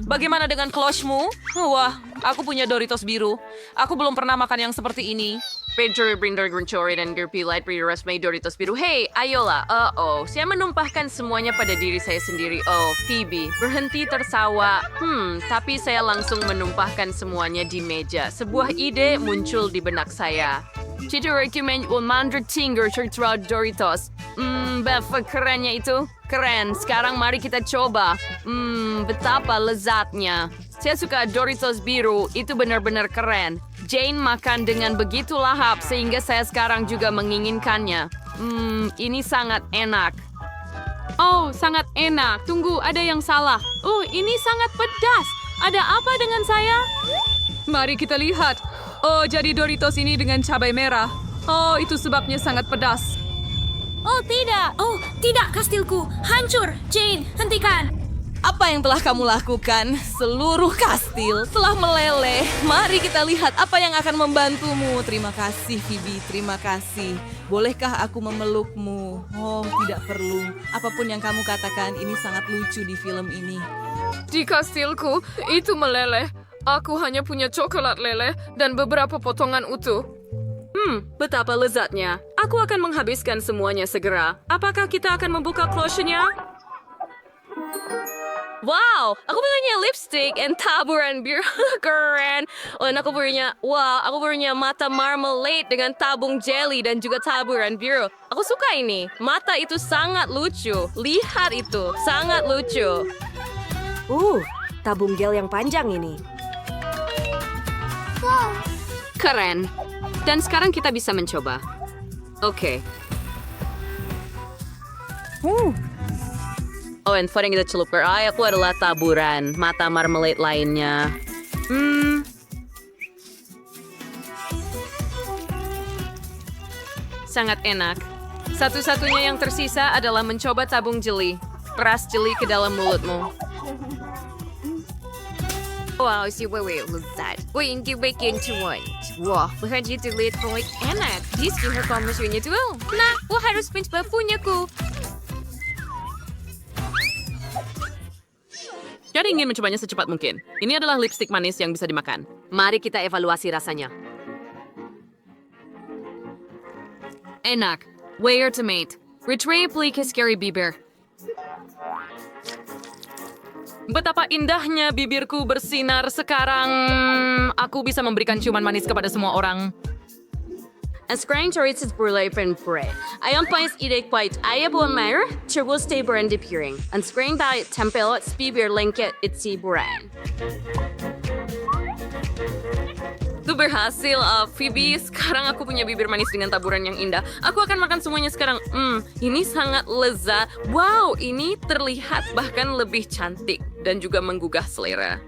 J: Bagaimana dengan kloshmu? Wah, aku punya Doritos biru. Aku belum pernah makan yang seperti ini. Pedro Brinder Grenchori dan Gerpi Light Breeder Resme Doritos biru. Hey, ayolah. Saya menumpahkan semuanya pada diri saya sendiri. Oh, Phoebe, berhenti tersawa. Tapi saya langsung menumpahkan semuanya di meja. Sebuah ide muncul di benak saya. Cita recommend 100 Tinger Tertra Doritos. Betapa kerennya itu. Keren, sekarang mari kita coba. Betapa lezatnya. Saya suka Doritos biru, itu benar-benar keren. Jane makan dengan begitu lahap sehingga saya sekarang juga menginginkannya. Ini sangat enak.
G: Oh, sangat enak. Tunggu, ada yang salah. Oh, ini sangat pedas. Ada apa dengan saya?
J: Mari kita lihat. Oh, jadi Doritos ini dengan cabai merah. Oh, itu sebabnya sangat pedas.
B: Oh, tidak. Oh, tidak, kastilku. Hancur. Jane, hentikan.
A: Apa yang telah kamu lakukan? Seluruh kastil telah meleleh. Mari kita lihat apa yang akan membantumu. Terima kasih, Phoebe. Terima kasih. Bolehkah aku memelukmu? Oh, tidak perlu. Apapun yang kamu katakan, ini sangat lucu di film ini.
J: Di kastilku, itu meleleh. Aku hanya punya coklat leleh dan beberapa potongan utuh. Betapa lezatnya. Aku akan menghabiskan semuanya segera. Apakah kita akan membuka cloche-nya? Wow, aku punya lipstick and taburan bir. Keren. Dan aku punya mata marmalade dengan tabung jelly dan juga taburan biru. Aku suka ini. Mata itu sangat lucu. Lihat itu, sangat lucu.
F: Tabung gel yang panjang ini.
J: Keren. Dan sekarang kita bisa mencoba. Oke. Oh, and yang kita celupkan. Aku adalah taburan mata marmalade lainnya. Sangat enak. Satu-satunya yang tersisa adalah mencoba tabung jeli. Peras jeli ke dalam mulutmu.
F: Wow, lezat. Hindi bikin cuan. Wah, berhaji terlihat proyek enak. Diski harus tuh. Nah, harus mencoba punyaku.
J: Jadi ingin mencobanya secepat mungkin. Ini adalah lipstick manis yang bisa dimakan. Mari kita evaluasi rasanya. Enak. Where tomato. Retrieve plika scary bibir. Betapa indahnya bibirku bersinar sekarang. Aku bisa memberikan ciuman manis kepada semua orang.
G: Sekarang Doritos berlebihan bread. Ayam pais ide kuat. Ayam buah merah terus taburan di piring. Sekarang diet tempel bibir lengket itsi brand.
J: Itu berhasil, Phoebe. Sekarang aku punya bibir manis dengan taburan yang indah. Aku akan makan semuanya sekarang. Ini sangat lezat. Wow, ini terlihat bahkan lebih cantik dan juga menggugah selera.